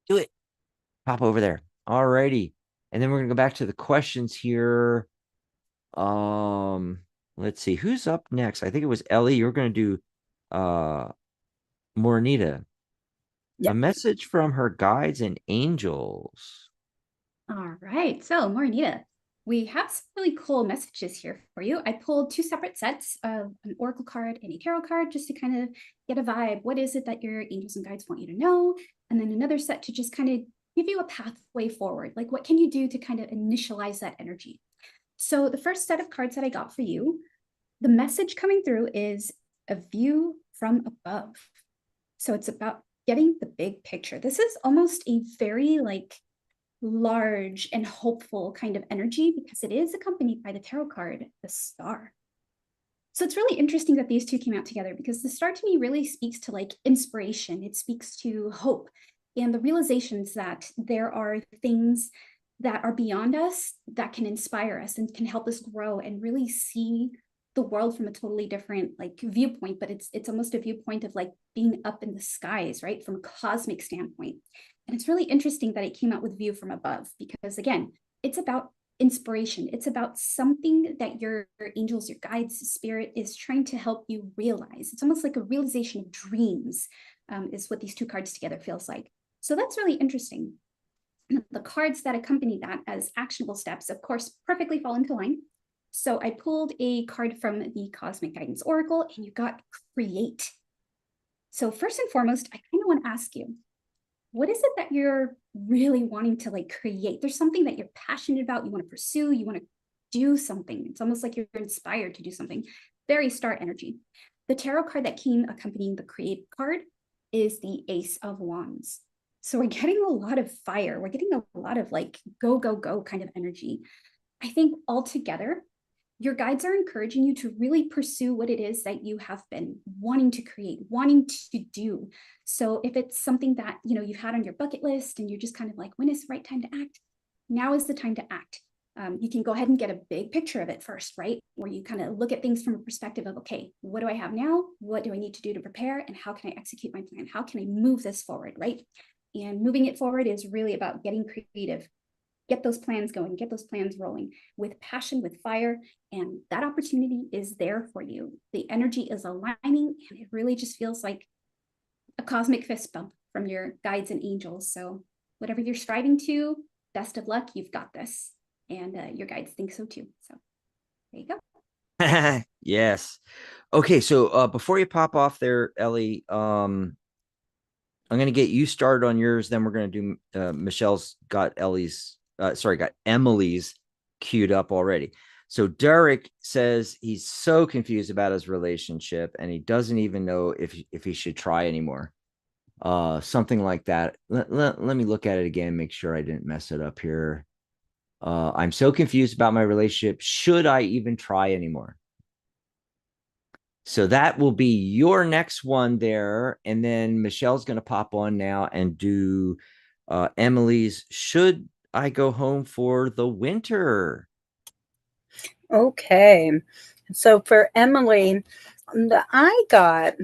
Do it. Pop over there. All righty. And then we're gonna go back to the questions here. Let's see who's up next. I think it was Ellie. You're gonna do Morenita. Yeah. A message from her guides and angels. All right, so Morenita, we have some really cool messages here for you. I pulled 2 separate sets of an oracle card and a tarot card just to kind of get a vibe. What is it that your angels and guides want you to know? And then another set to just kind of give you a pathway forward. Like, what can you do to kind of initialize that energy? So the first set of cards that I got for you, the message coming through is a view from above. So it's about getting the big picture. This is almost a very large and hopeful kind of energy because it is accompanied by the tarot card, the Star. So it's really interesting that these two came out together because the Star to me really speaks to inspiration. It speaks to hope and the realizations that there are things that are beyond us that can inspire us and can help us grow and really see the world from a totally different viewpoint. But it's almost a viewpoint of being up in the skies, right? From a cosmic standpoint. And it's really interesting that it came out with view from above because, again, it's about inspiration. It's about something that your angels, your guides, spirit is trying to help you realize. It's almost like a realization of dreams, is what these two cards together feels like. So that's really interesting. The cards that accompany that as actionable steps, of course, perfectly fall into line. So I pulled a card from the Cosmic Guidance Oracle, and you got create. So first and foremost, I kind of want to ask you, what is it that you're really wanting to create? There's something that you're passionate about, you want to pursue, you want to do something. It's almost like you're inspired to do something. Very Star energy. The tarot card that came accompanying the create card is the Ace of Wands. So we're getting a lot of fire. We're getting a lot of go, go, go kind of energy. I think altogether, your guides are encouraging you to really pursue what it is that you have been wanting to create, wanting to do. So if it's something that, you've had on your bucket list and you're just kind of when is the right time to act? Now is the time to act. You can go ahead and get a big picture of it first, right? Where you kind of look at things from a perspective of, okay, what do I have now? What do I need to do to prepare? And how can I execute my plan? How can I move this forward, right? And moving it forward is really about getting creative. Get those plans going, get those plans rolling with passion, with fire, and that opportunity is there for you. The energy is aligning, and it really just feels like a cosmic fist bump from your guides and angels. So whatever you're striving to, best of luck, you've got this. And your guides think so too. So there you go. Yes. Okay, so before you pop off there, Ellie, I'm going to get you started on yours. Then we're going to do Michelle's got Emily's queued up already. So Derek says he's so confused about his relationship and he doesn't even know if he should try anymore. Something like that. Let me look at it again, make sure I didn't mess it up here. I'm so confused about my relationship. Should I even try anymore? So that will be your next one there. And then Michelle's going to pop on now and do Emily's Should I Go Home for the Winter? Okay. So for Emily, I got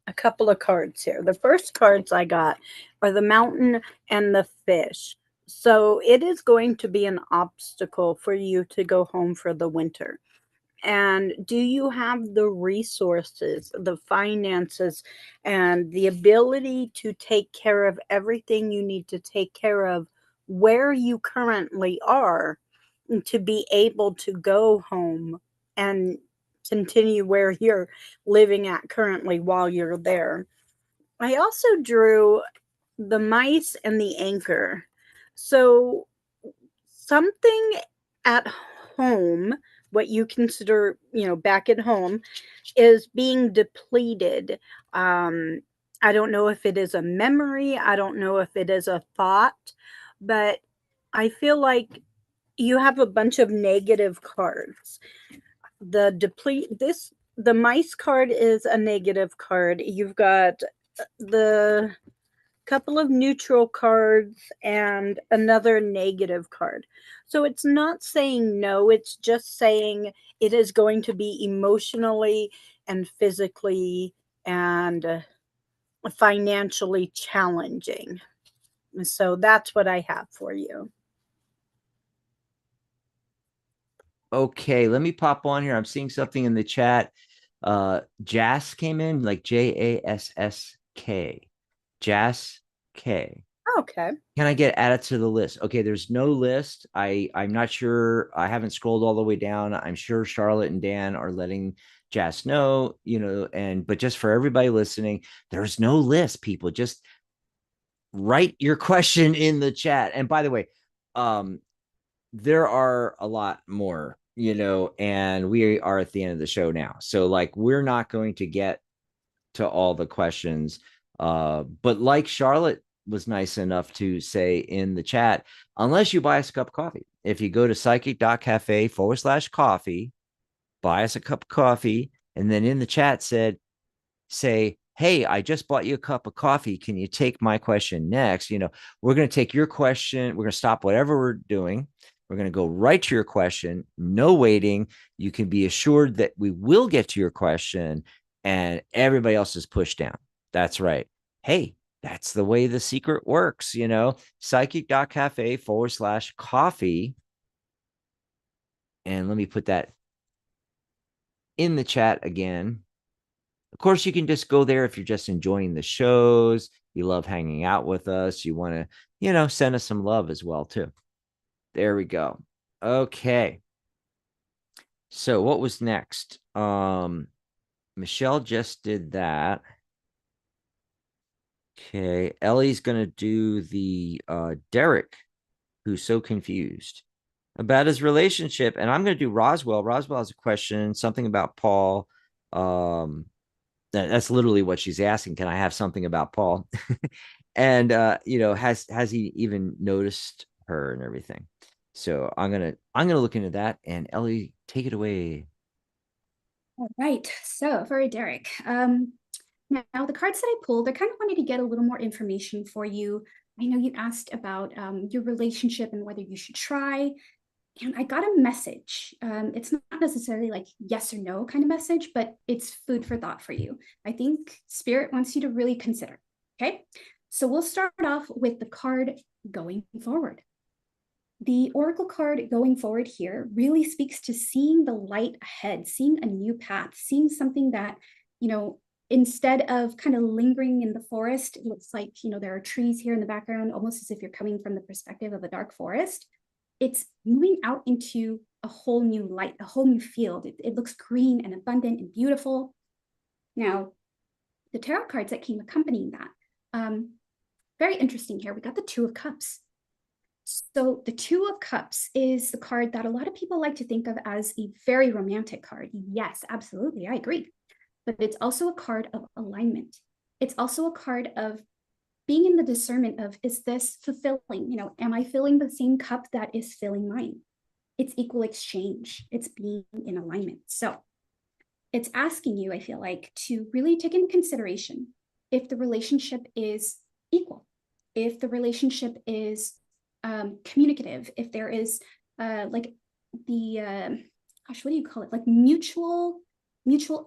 a couple of cards here. The first cards I got are the mountain and the fish. So it is going to be an obstacle for you to go home for the winter. And do you have the resources, the finances, and the ability to take care of everything you need to take care of where you currently are to be able to go home and continue where you're living at currently while you're there? I also drew the mice and the anchor. So something at home, what you consider, back at home, is being depleted. I don't know if it is a memory, I don't know if it is a thought, but I feel like you have a bunch of negative cards. The mice card is a negative card. You've got the couple of neutral cards and another negative card. So it's not saying no, it's just saying it is going to be emotionally and physically and financially challenging. So that's what I have for you. Okay, let me pop on here. I'm seeing something in the chat. Jas came in, like Jassk. Jas K. Okay. Can I get added to the list? Okay, there's no list. I'm not sure. I haven't scrolled all the way down. I'm sure Charlotte and Dan are letting Jas know, but just for everybody listening, there's no list, people. Just write your question in the chat. And by the way, there are a lot more, and we are at the end of the show now. So like we're not going to get to all the questions. But like Charlotte was nice enough to say in the chat, unless you buy us a cup of coffee, if you go to psychic.cafe/coffee, buy us a cup of coffee, and then in the chat say, hey, I just bought you a cup of coffee. Can you take my question next? We're going to take your question. We're going to stop whatever we're doing. We're going to go right to your question. No waiting. You can be assured that we will get to your question and everybody else is pushed down. That's right. Hey, that's the way the secret works, psychic.cafe/coffee. And let me put that in the chat again. Of course, you can just go there if you're just enjoying the shows, you love hanging out with us, you want to, send us some love as well, too. There we go. Okay. So what was next? Michelle just did that. Okay. Ellie's going to do the Derek, who's so confused about his relationship. And I'm going to do Roswell. Roswell has a question, something about Paul. That's literally what she's asking. Can I have something about Paul? And has he even noticed her and everything? So I'm gonna look into that. And Ellie, take it away. All right. So for Derek, now the cards that I pulled, I kind of wanted to get a little more information for you. I know you asked about your relationship and whether you should try. And I got a message. It's not necessarily like yes or no kind of message, but it's food for thought for you. I think Spirit wants you to really consider. Okay. So we'll start off with the card going forward. The Oracle card going forward here really speaks to seeing the light ahead, seeing a new path, seeing something that, instead of kind of lingering in the forest, it looks like, there are trees here in the background, almost as if you're coming from the perspective of a dark forest. It's moving out into a whole new light, a whole new field. It looks green and abundant and beautiful. Now, the tarot cards that came accompanying that, very interesting here. We got the Two of Cups. So the Two of Cups is the card that a lot of people like to think of as a very romantic card. Yes, absolutely, I agree. But it's also a card of alignment. It's also a card of being in the discernment of, is this fulfilling? Am I filling the same cup that is filling mine? It's equal exchange. It's being in alignment. So it's asking you, I feel like, to really take into consideration if the relationship is equal, if the relationship is communicative, if there is like the gosh, what do you call it? Like mutual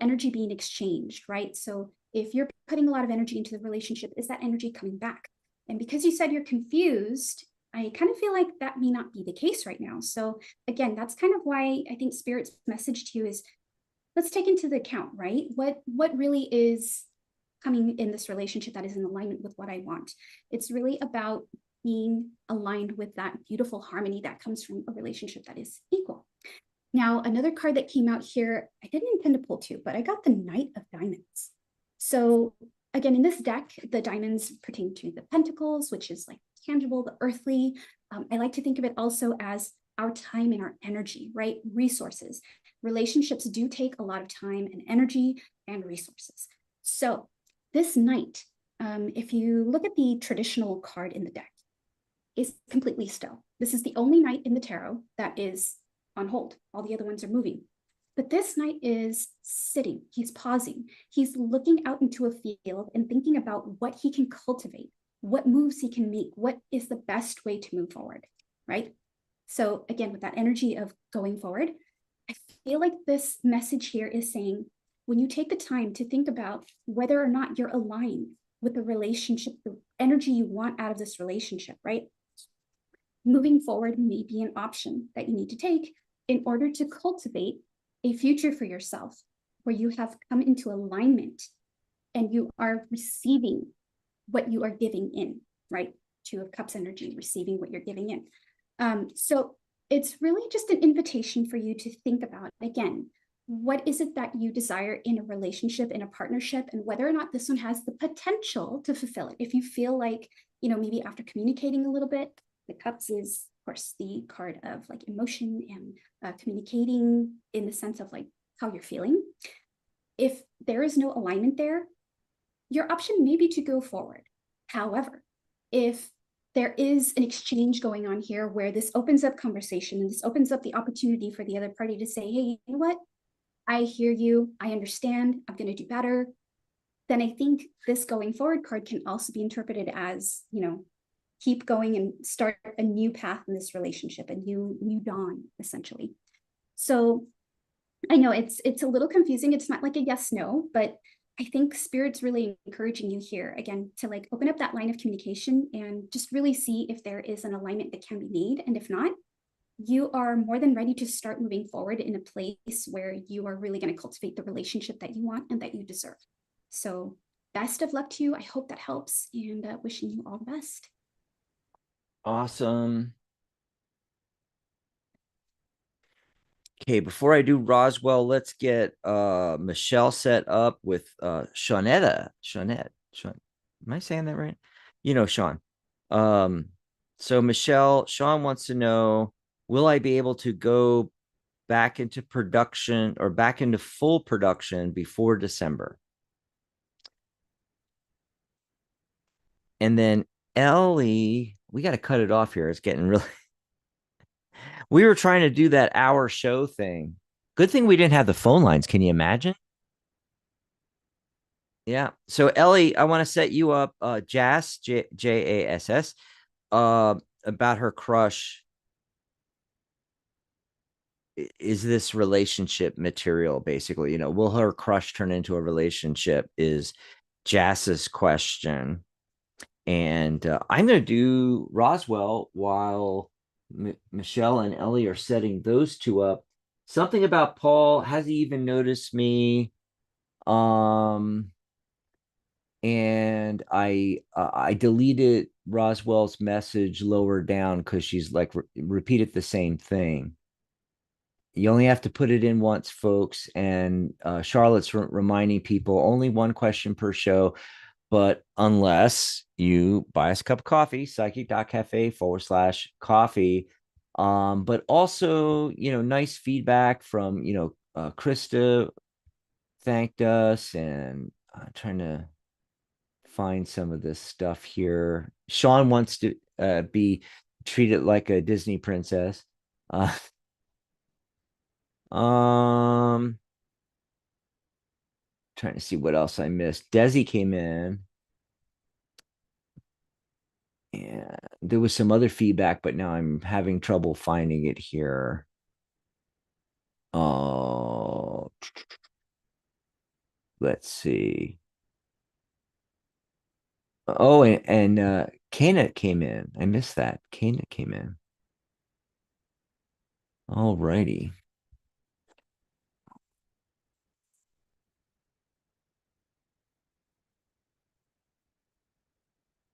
energy being exchanged, right? So if you're putting a lot of energy into the relationship, is that energy coming back? And because you said you're confused, I kind of feel like that may not be the case right now. So again, that's kind of why I think Spirit's message to you is, let's take into the account, right? What really is coming in this relationship that is in alignment with what I want. It's really about being aligned with that beautiful harmony that comes from a relationship that is equal. Now, another card that came out here, I didn't intend to pull two, but I got the Knight of Diamonds. So again, in this deck, the diamonds pertain to the pentacles, which is like tangible, the earthly. I like to think of it also as our time and our energy, right? Resources. Relationships do take a lot of time and energy and resources. So this Knight, if you look at the traditional card in the deck, is completely still. This is the only Knight in the tarot that is on hold. All the other ones are moving. But this Knight is sitting, he's pausing, he's looking out into a field and thinking about what he can cultivate, what moves he can make, what is the best way to move forward, right? So again, with that energy of going forward, I feel like this message here is saying, when you take the time to think about whether or not you're aligned with the relationship, the energy you want out of this relationship, right? Moving forward may be an option that you need to take in order to cultivate a future for yourself where you have come into alignment and you are receiving what you are giving in, right? Two of Cups energy, receiving what you're giving in. So it's really just an invitation for you to think about, again, what is it that you desire in a relationship, in a partnership, and whether or not this one has the potential to fulfill it. If you feel like, maybe after communicating a little bit, the Cups is, of course, the card of like emotion and communicating in the sense of like how you're feeling. If there is no alignment there, your option may be to go forward. However, if there is an exchange going on here where this opens up conversation and this opens up the opportunity for the other party to say, hey, you know what? I hear you. I understand. I'm going to do better. Then I think this going forward card can also be interpreted as, keep going and start a new path in this relationship, a new dawn, essentially. So I know it's a little confusing. It's not like a yes, no, but I think Spirit's really encouraging you here, again, to like open up that line of communication and just really see if there is an alignment that can be made. And if not, you are more than ready to start moving forward in a place where you are really going to cultivate the relationship that you want and that you deserve. So best of luck to you. I hope that helps, and wishing you all the best. Awesome. Okay, before I do Roswell, let's get Michelle set up with Shawnetta. Shawnette. Sean. Am I saying that right? Sean. So Sean wants to know, will I be able to go back into production or back into full production before December? And then Ellie, we got to cut it off here. It's getting really we were trying to do that hour show thing. Good thing we didn't have the phone lines. Can you imagine? Yeah. So Ellie, I want to set you up, Jass, Jass, about her crush. Is this relationship material, basically? Will her crush turn into a relationship? Is Jass's question. And I'm going to do Roswell while Michelle and Ellie are setting those two up. Something about Paul, has he even noticed me? And I deleted Roswell's message lower down because she's like repeated the same thing. You only have to put it in once, folks. And Charlotte's reminding people only one question per show. But unless you buy us a cup of coffee, psychic.cafe/coffee. But also, nice feedback from, Krista thanked us, and trying to find some of this stuff here. Sean wants to be treated like a Disney princess. Uh, um, Trying to see what else I missed. Desi came in. And there was some other feedback, but now I'm having trouble finding it here. Oh, let's see. Oh, and Kana came in. I missed that. Kana came in. All righty.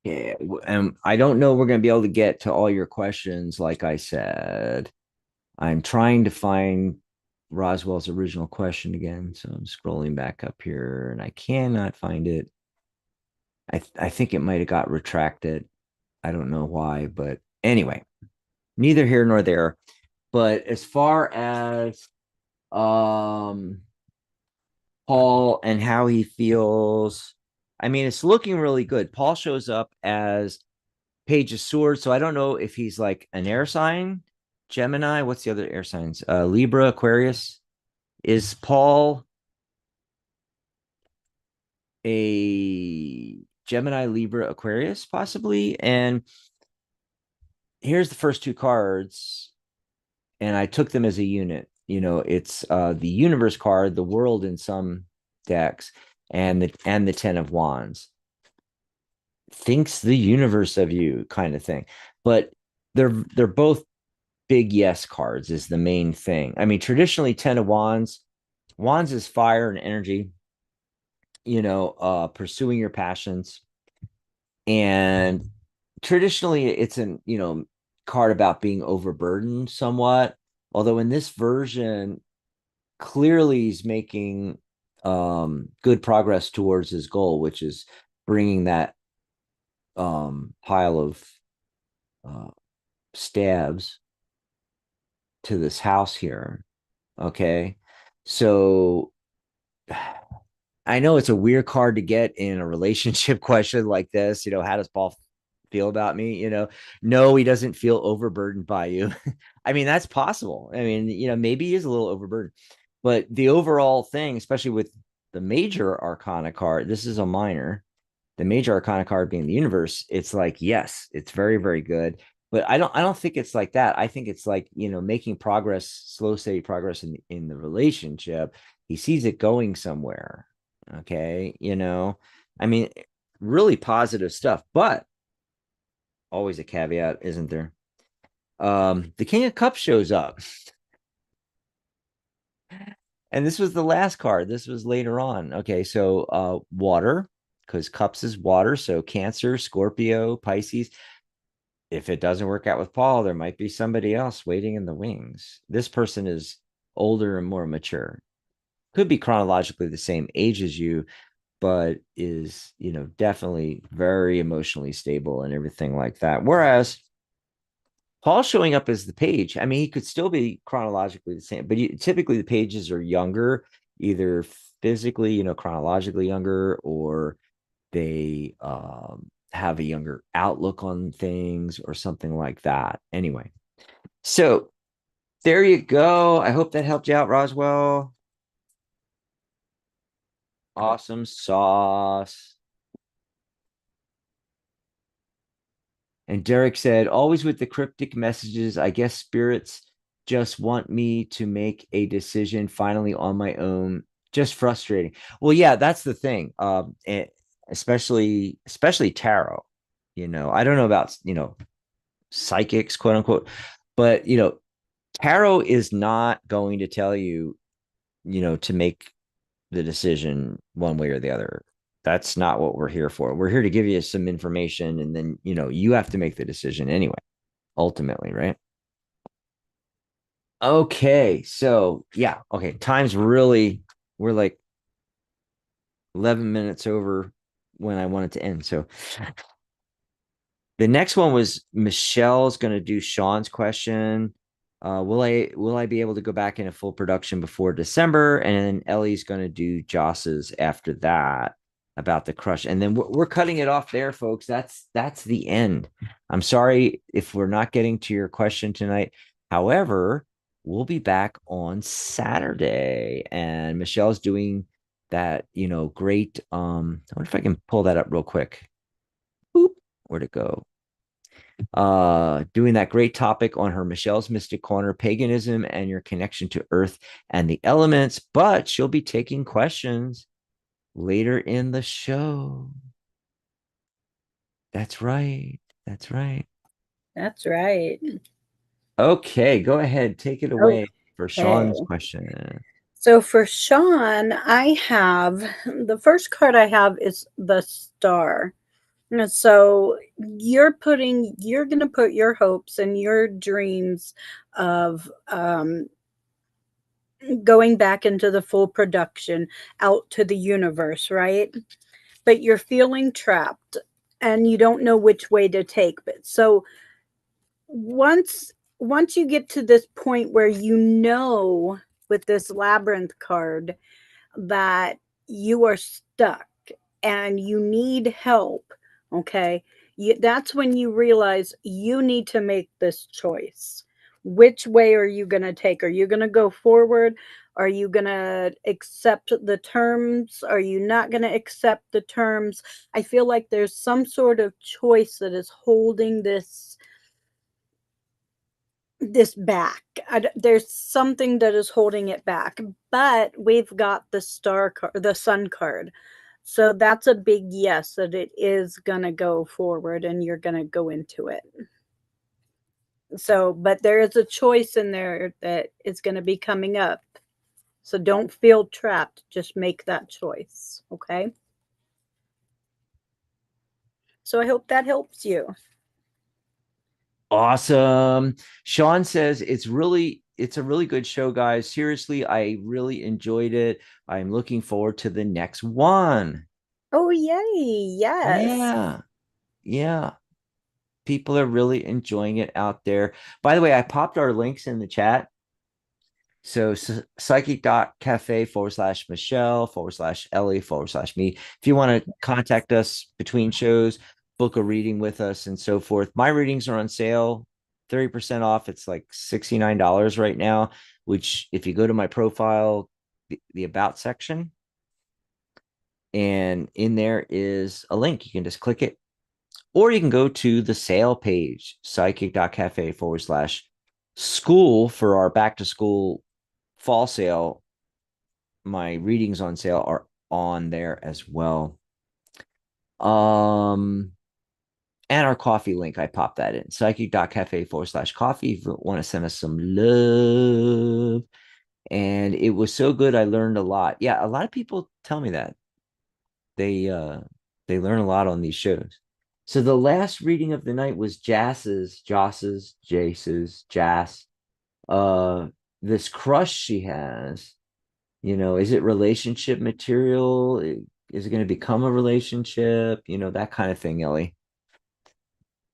Yeah, and I don't know we're going to be able to get to all your questions, like I said. I'm trying to find Roswell's original question again, so I'm scrolling back up here and I cannot find it. I think it might have got retracted. I don't know why, but anyway, neither here nor there. But as far as um Paul and how he feels, I mean, it's looking really good. Paul shows up as Page of Swords, so I don't know if he's like an air sign, Gemini. What's the other air signs? Libra, Aquarius. Is Paul a Gemini, Libra, Aquarius, possibly? And here's the first two cards, and I took them as a unit. It's the universe card, the world in some decks, and the 10 of wands. Thinks the universe of you kind of thing. But they're both big yes cards is the main thing. I mean, traditionally 10 of wands is fire and energy, pursuing your passions. And traditionally it's an, card about being overburdened somewhat. Although in this version, clearly he's making good progress towards his goal, which is bringing that pile of uh, stabs to this house here. Okay. So I know it's a weird card to get in a relationship question like this. How does Paul feel about me? No, he doesn't feel overburdened by you. I mean, that's possible. I mean, maybe he is a little overburdened, but the overall thing, especially with the major arcana card, this is a minor, the major arcana card being the universe, it's like, yes, it's very, very good. But I don't think it's like that. I think it's like, making progress, slow, steady progress in the relationship. He sees it going somewhere. Okay. I mean, really positive stuff, but always a caveat, isn't there? The King of Cups shows up. And this was the last card. This was later on. Okay, so water, because cups is water. So Cancer, Scorpio, Pisces. If it doesn't work out with Paul, there might be somebody else waiting in the wings. This person is older and more mature. Could be chronologically the same age as you, but is, definitely very emotionally stable and everything like that. Whereas Paul showing up as the page, I mean, he could still be chronologically the same, but typically the pages are younger, either physically, chronologically younger, or they have a younger outlook on things or something like that. Anyway, so there you go. I hope that helped you out, Roswell. Awesome sauce. And Derek said, always with the cryptic messages, I guess spirits just want me to make a decision finally on my own. Just frustrating. Well, yeah, that's the thing. Especially tarot. I don't know about, psychics, quote unquote, but tarot is not going to tell you, to make the decision one way or the other. That's not what we're here for. We're here to give you some information, and then you have to make the decision anyway, ultimately, right? Okay, so yeah, okay, time's really, we're like 11 minutes over when I wanted to end. So the next one was Michelle's going to do Sean's question. Will I be able to go back into full production before December? And then Ellie's going to do Joss's after that about the crush. And then we're cutting it off there, folks. That's the end. I'm sorry if we're not getting to your question tonight. However, we'll be back on Saturday, and Michelle's doing that, great, I wonder if I can pull that up real quick. Boop, where'd it go? Doing that great topic on her Michelle's Mystic Corner, paganism and your connection to earth and the elements, but she'll be taking questions later in the show. That's right. That's right. That's right. Okay, go ahead. Take it away for Okay. Sean's question. So for Sean, I have the first card I have is the Star. So you're going to put your hopes and your dreams of going back into the full production out to the universe, right? But you're feeling trapped and you don't know which way to take. But so once you get to this point where with this labyrinth card that you are stuck and you need help, okay, that's when you realize you need to make this choice. Which way are you going to take? Are you going to go forward? Are you going to accept the terms? Are you not going to accept the terms? I feel like there's some sort of choice that is holding this back. There's something that is holding it back, but we've got the star card, the sun card. So that's a big yes, that it is going to go forward and you're going to go into it. So, but there is a choice in there that is going to be coming up. So don't feel trapped. Just make that choice. Okay. So I hope that helps you. Awesome. Sean says it's a really good show, guys. Seriously, I really enjoyed it. I'm looking forward to the next one. Oh, yay. Yes. Yeah. Yeah. People are really enjoying it out there. By the way, I popped our links in the chat. So psychic.cafe/Michelle/Ellie/me. If you want to contact us between shows, book a reading with us and so forth. My readings are on sale, 30% off. It's like $69 right now, which if you go to my profile, the about section, and in there is a link. You can just click it, or you can go to the sale page, psychic.cafe/school for our back to school fall sale. My readings on sale are on there as well. And our coffee link, I popped that in, psychic.cafe/coffee if you want to send us some love. And it was so good. I learned a lot. Yeah, a lot of people tell me that they learn a lot on these shows. So the last reading of the night was Jace's, Jas. This crush she has, is it relationship material? Is it going to become a relationship? That kind of thing, Ellie.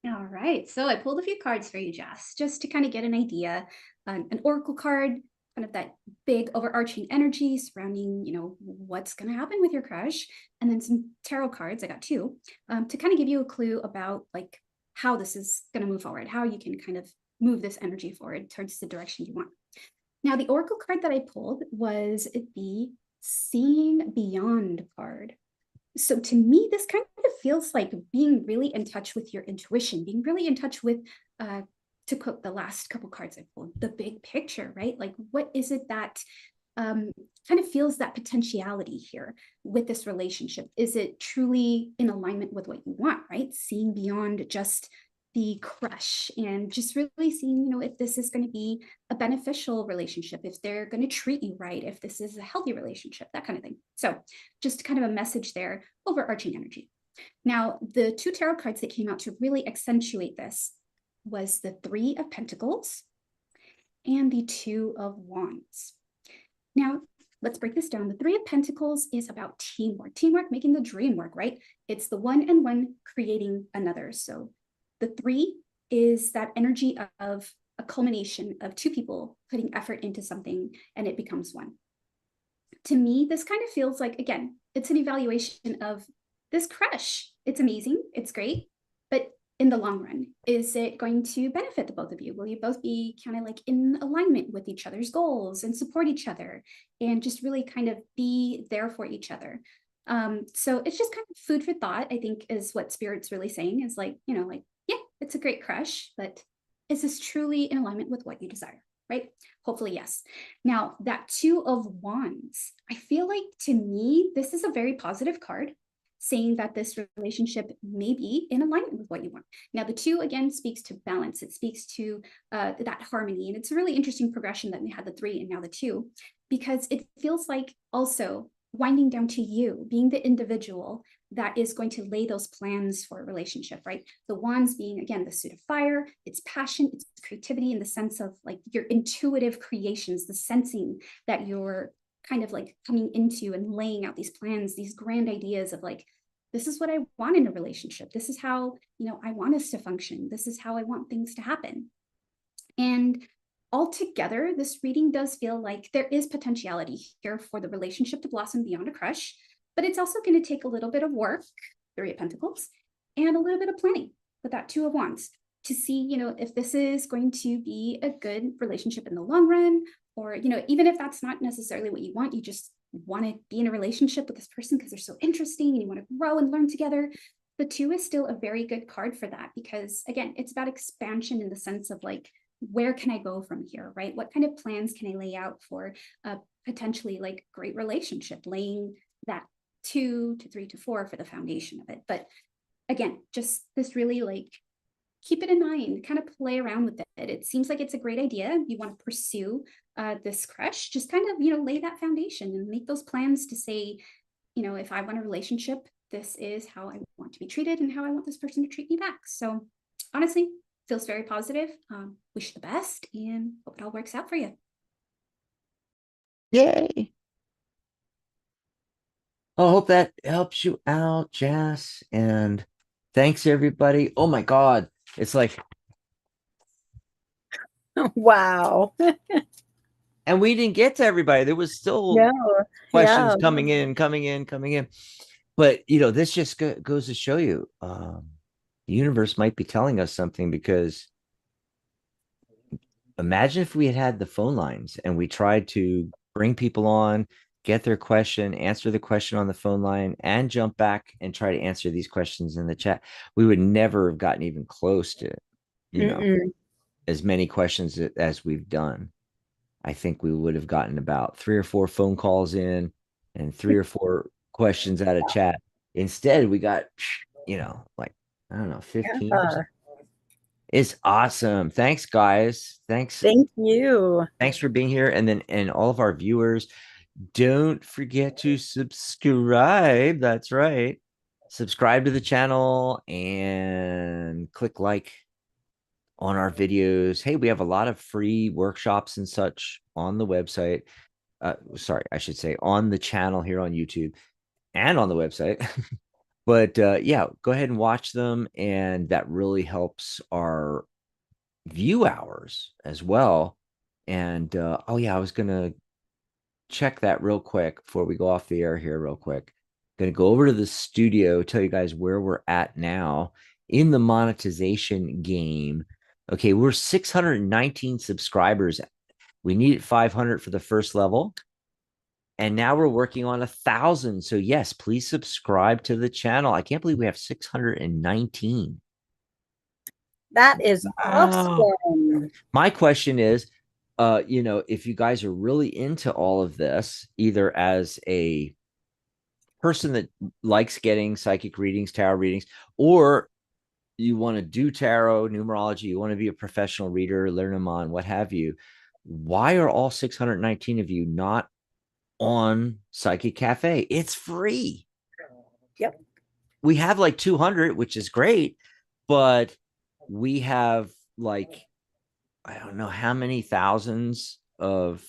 All right, so I pulled a few cards for you, Jess, just to kind of get an idea. An oracle card, kind of that big overarching energy surrounding, what's going to happen with your crush, and then some tarot cards. I got two to kind of give you a clue about like how this is going to move forward, how you can kind of move this energy forward towards the direction you want. Now, the oracle card that I pulled was the Seeing Beyond card. So to me, this kind of feels like being really in touch with your intuition, being really in touch with, to quote the last couple cards I pulled, the big picture, right? Like, what is it that kind of feels that potentiality here with this relationship? Is it truly in alignment with what you want, right? Seeing beyond just the crush and just really seeing, if this is going to be a beneficial relationship, if they're going to treat you right, if this is a healthy relationship, that kind of thing. So just kind of a message there, overarching energy. Now, the two tarot cards that came out to really accentuate this was the Three of Pentacles and the Two of Wands. Now, let's break this down. The Three of Pentacles is about teamwork, making the dream work, right? It's the one and one creating another. So the three is that energy of a culmination of two people putting effort into something and it becomes one. To me, this kind of feels like, again, it's an evaluation of this crush. It's amazing. It's great. But in the long run? Is it going to benefit the both of you? Will you both be kind of like in alignment with each other's goals and support each other and just really kind of be there for each other? So it's just kind of food for thought, I think, is what Spirit's really saying, is like, you know, like, yeah, it's a great crush, but is this truly in alignment with what you desire? Right? Hopefully, yes. Now, that Two of Wands, I feel like, to me, this is a very positive card, saying that this relationship may be in alignment with what you want. Now, the two, again, speaks to balance. It speaks to that harmony. And it's a really interesting progression that we had the three and now the two, because it feels like also winding down to you, being the individual that is going to lay those plans for a relationship, right? The wands being, again, the suit of fire, it's passion, it's creativity in the sense of like your intuitive creations, the sensing that you're kind of like coming into and laying out these plans, these grand ideas of like, this is what I want in a relationship. This is how, you know, I want us to function. This is how I want things to happen. And altogether, this reading does feel like there is potentiality here for the relationship to blossom beyond a crush, but it's also going to take a little bit of work, Three of Pentacles, and a little bit of planning with that Two of Wands to see, you know, if this is going to be a good relationship in the long run, or, you know, even if that's not necessarily what you want, you just want to be in a relationship with this person because they're so interesting and you want to grow and learn together. The two is still a very good card for that, because again, it's about expansion in the sense of like, where can I go from here, right? What kind of plans can I lay out for a potentially like great relationship, laying that 2 to 3 to 4 for the foundation of it. But again, just this really like, keep it in mind, kind of play around with it. It seems like it's a great idea. You want to pursue this crush, just kind of, you know, lay that foundation and make those plans to say, you know, if I want a relationship, this is how I want to be treated and how I want this person to treat me back. So honestly, feels very positive. Wish the best and hope it all works out for you. Yay. I hope that helps you out, Jess. And thanks, everybody. Oh my God. It's like, Wow. and we didn't get to everybody. There was still No. questions Yeah. coming in. But, you know, this just goes to show you the universe might be telling us something, because imagine if we had the phone lines and we tried to bring people on, get their question, answer the question on the phone line, and jump back and try to answer these questions in the chat. We would never have gotten even close to, you know, as many questions as we've done. I think we would have gotten about 3 or 4 phone calls in and 3 or 4 questions out of chat. Instead, we got, you know, like, I don't know, 15 or something. It's awesome. Thanks, guys. Thanks Thank you. Thanks for being here. And all of our viewers, don't forget to subscribe. That's right. Subscribe to the channel and click like on our videos. Hey, we have a lot of free workshops and such on the website. Sorry, I should say on the channel here on YouTube and on the website. But yeah, go ahead and watch them. And that really helps our view hours as well. And oh yeah, I was gonna check that real quick before we go off the air here real quick. Gonna go over to the studio, tell you guys where we're at now in the monetization game. Okay, we're 619 subscribers. We needed 500 for the first level, and now we're working on 1,000. So yes, please subscribe to the channel. I can't believe we have 619. That is Wow. awesome. My question is, you know, if you guys are really into all of this, either as a person that likes getting psychic readings, tarot readings, or you want to do tarot, numerology, you want to be a professional reader, learn them on, what have you, why are all 619 of you not on Psychic Cafe? It's free. Yep. We have like 200, which is great, but we have like, I don't know how many thousands of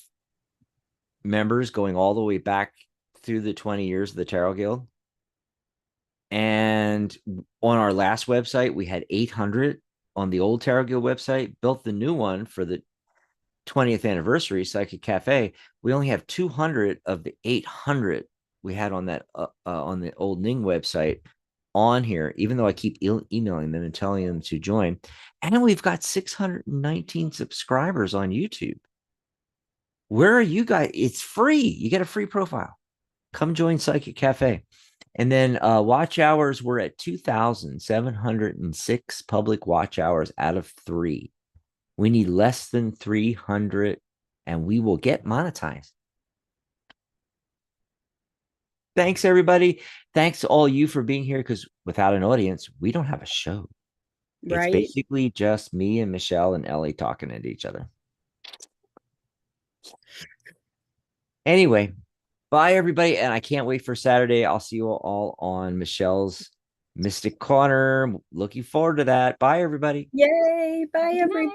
members going all the way back through the 20 years of the Tarot Guild. And on our last website, we had 800 on the old Tarot Guild website, built the new one for the 20th anniversary, Psychic Cafe. We only have 200 of the 800 we had on that on the old Ning website on here, even though I keep emailing them and telling them to join. And we've got 619 subscribers on YouTube. Where are you guys? It's free. You get a free profile. Come join Psychic Cafe. And then watch hours, we're at 2,706 public watch hours out of 3. We need less than 300 and we will get monetized. Thanks, everybody. Thanks to all you for being here, because without an audience, we don't have a show. It's Right? basically just me and Michelle and Ellie talking to each other. Anyway, bye, everybody. And I can't wait for Saturday. I'll see you all on Michelle's Mystic Corner. Looking forward to that. Bye, everybody. Yay. Bye, Good night. everybody.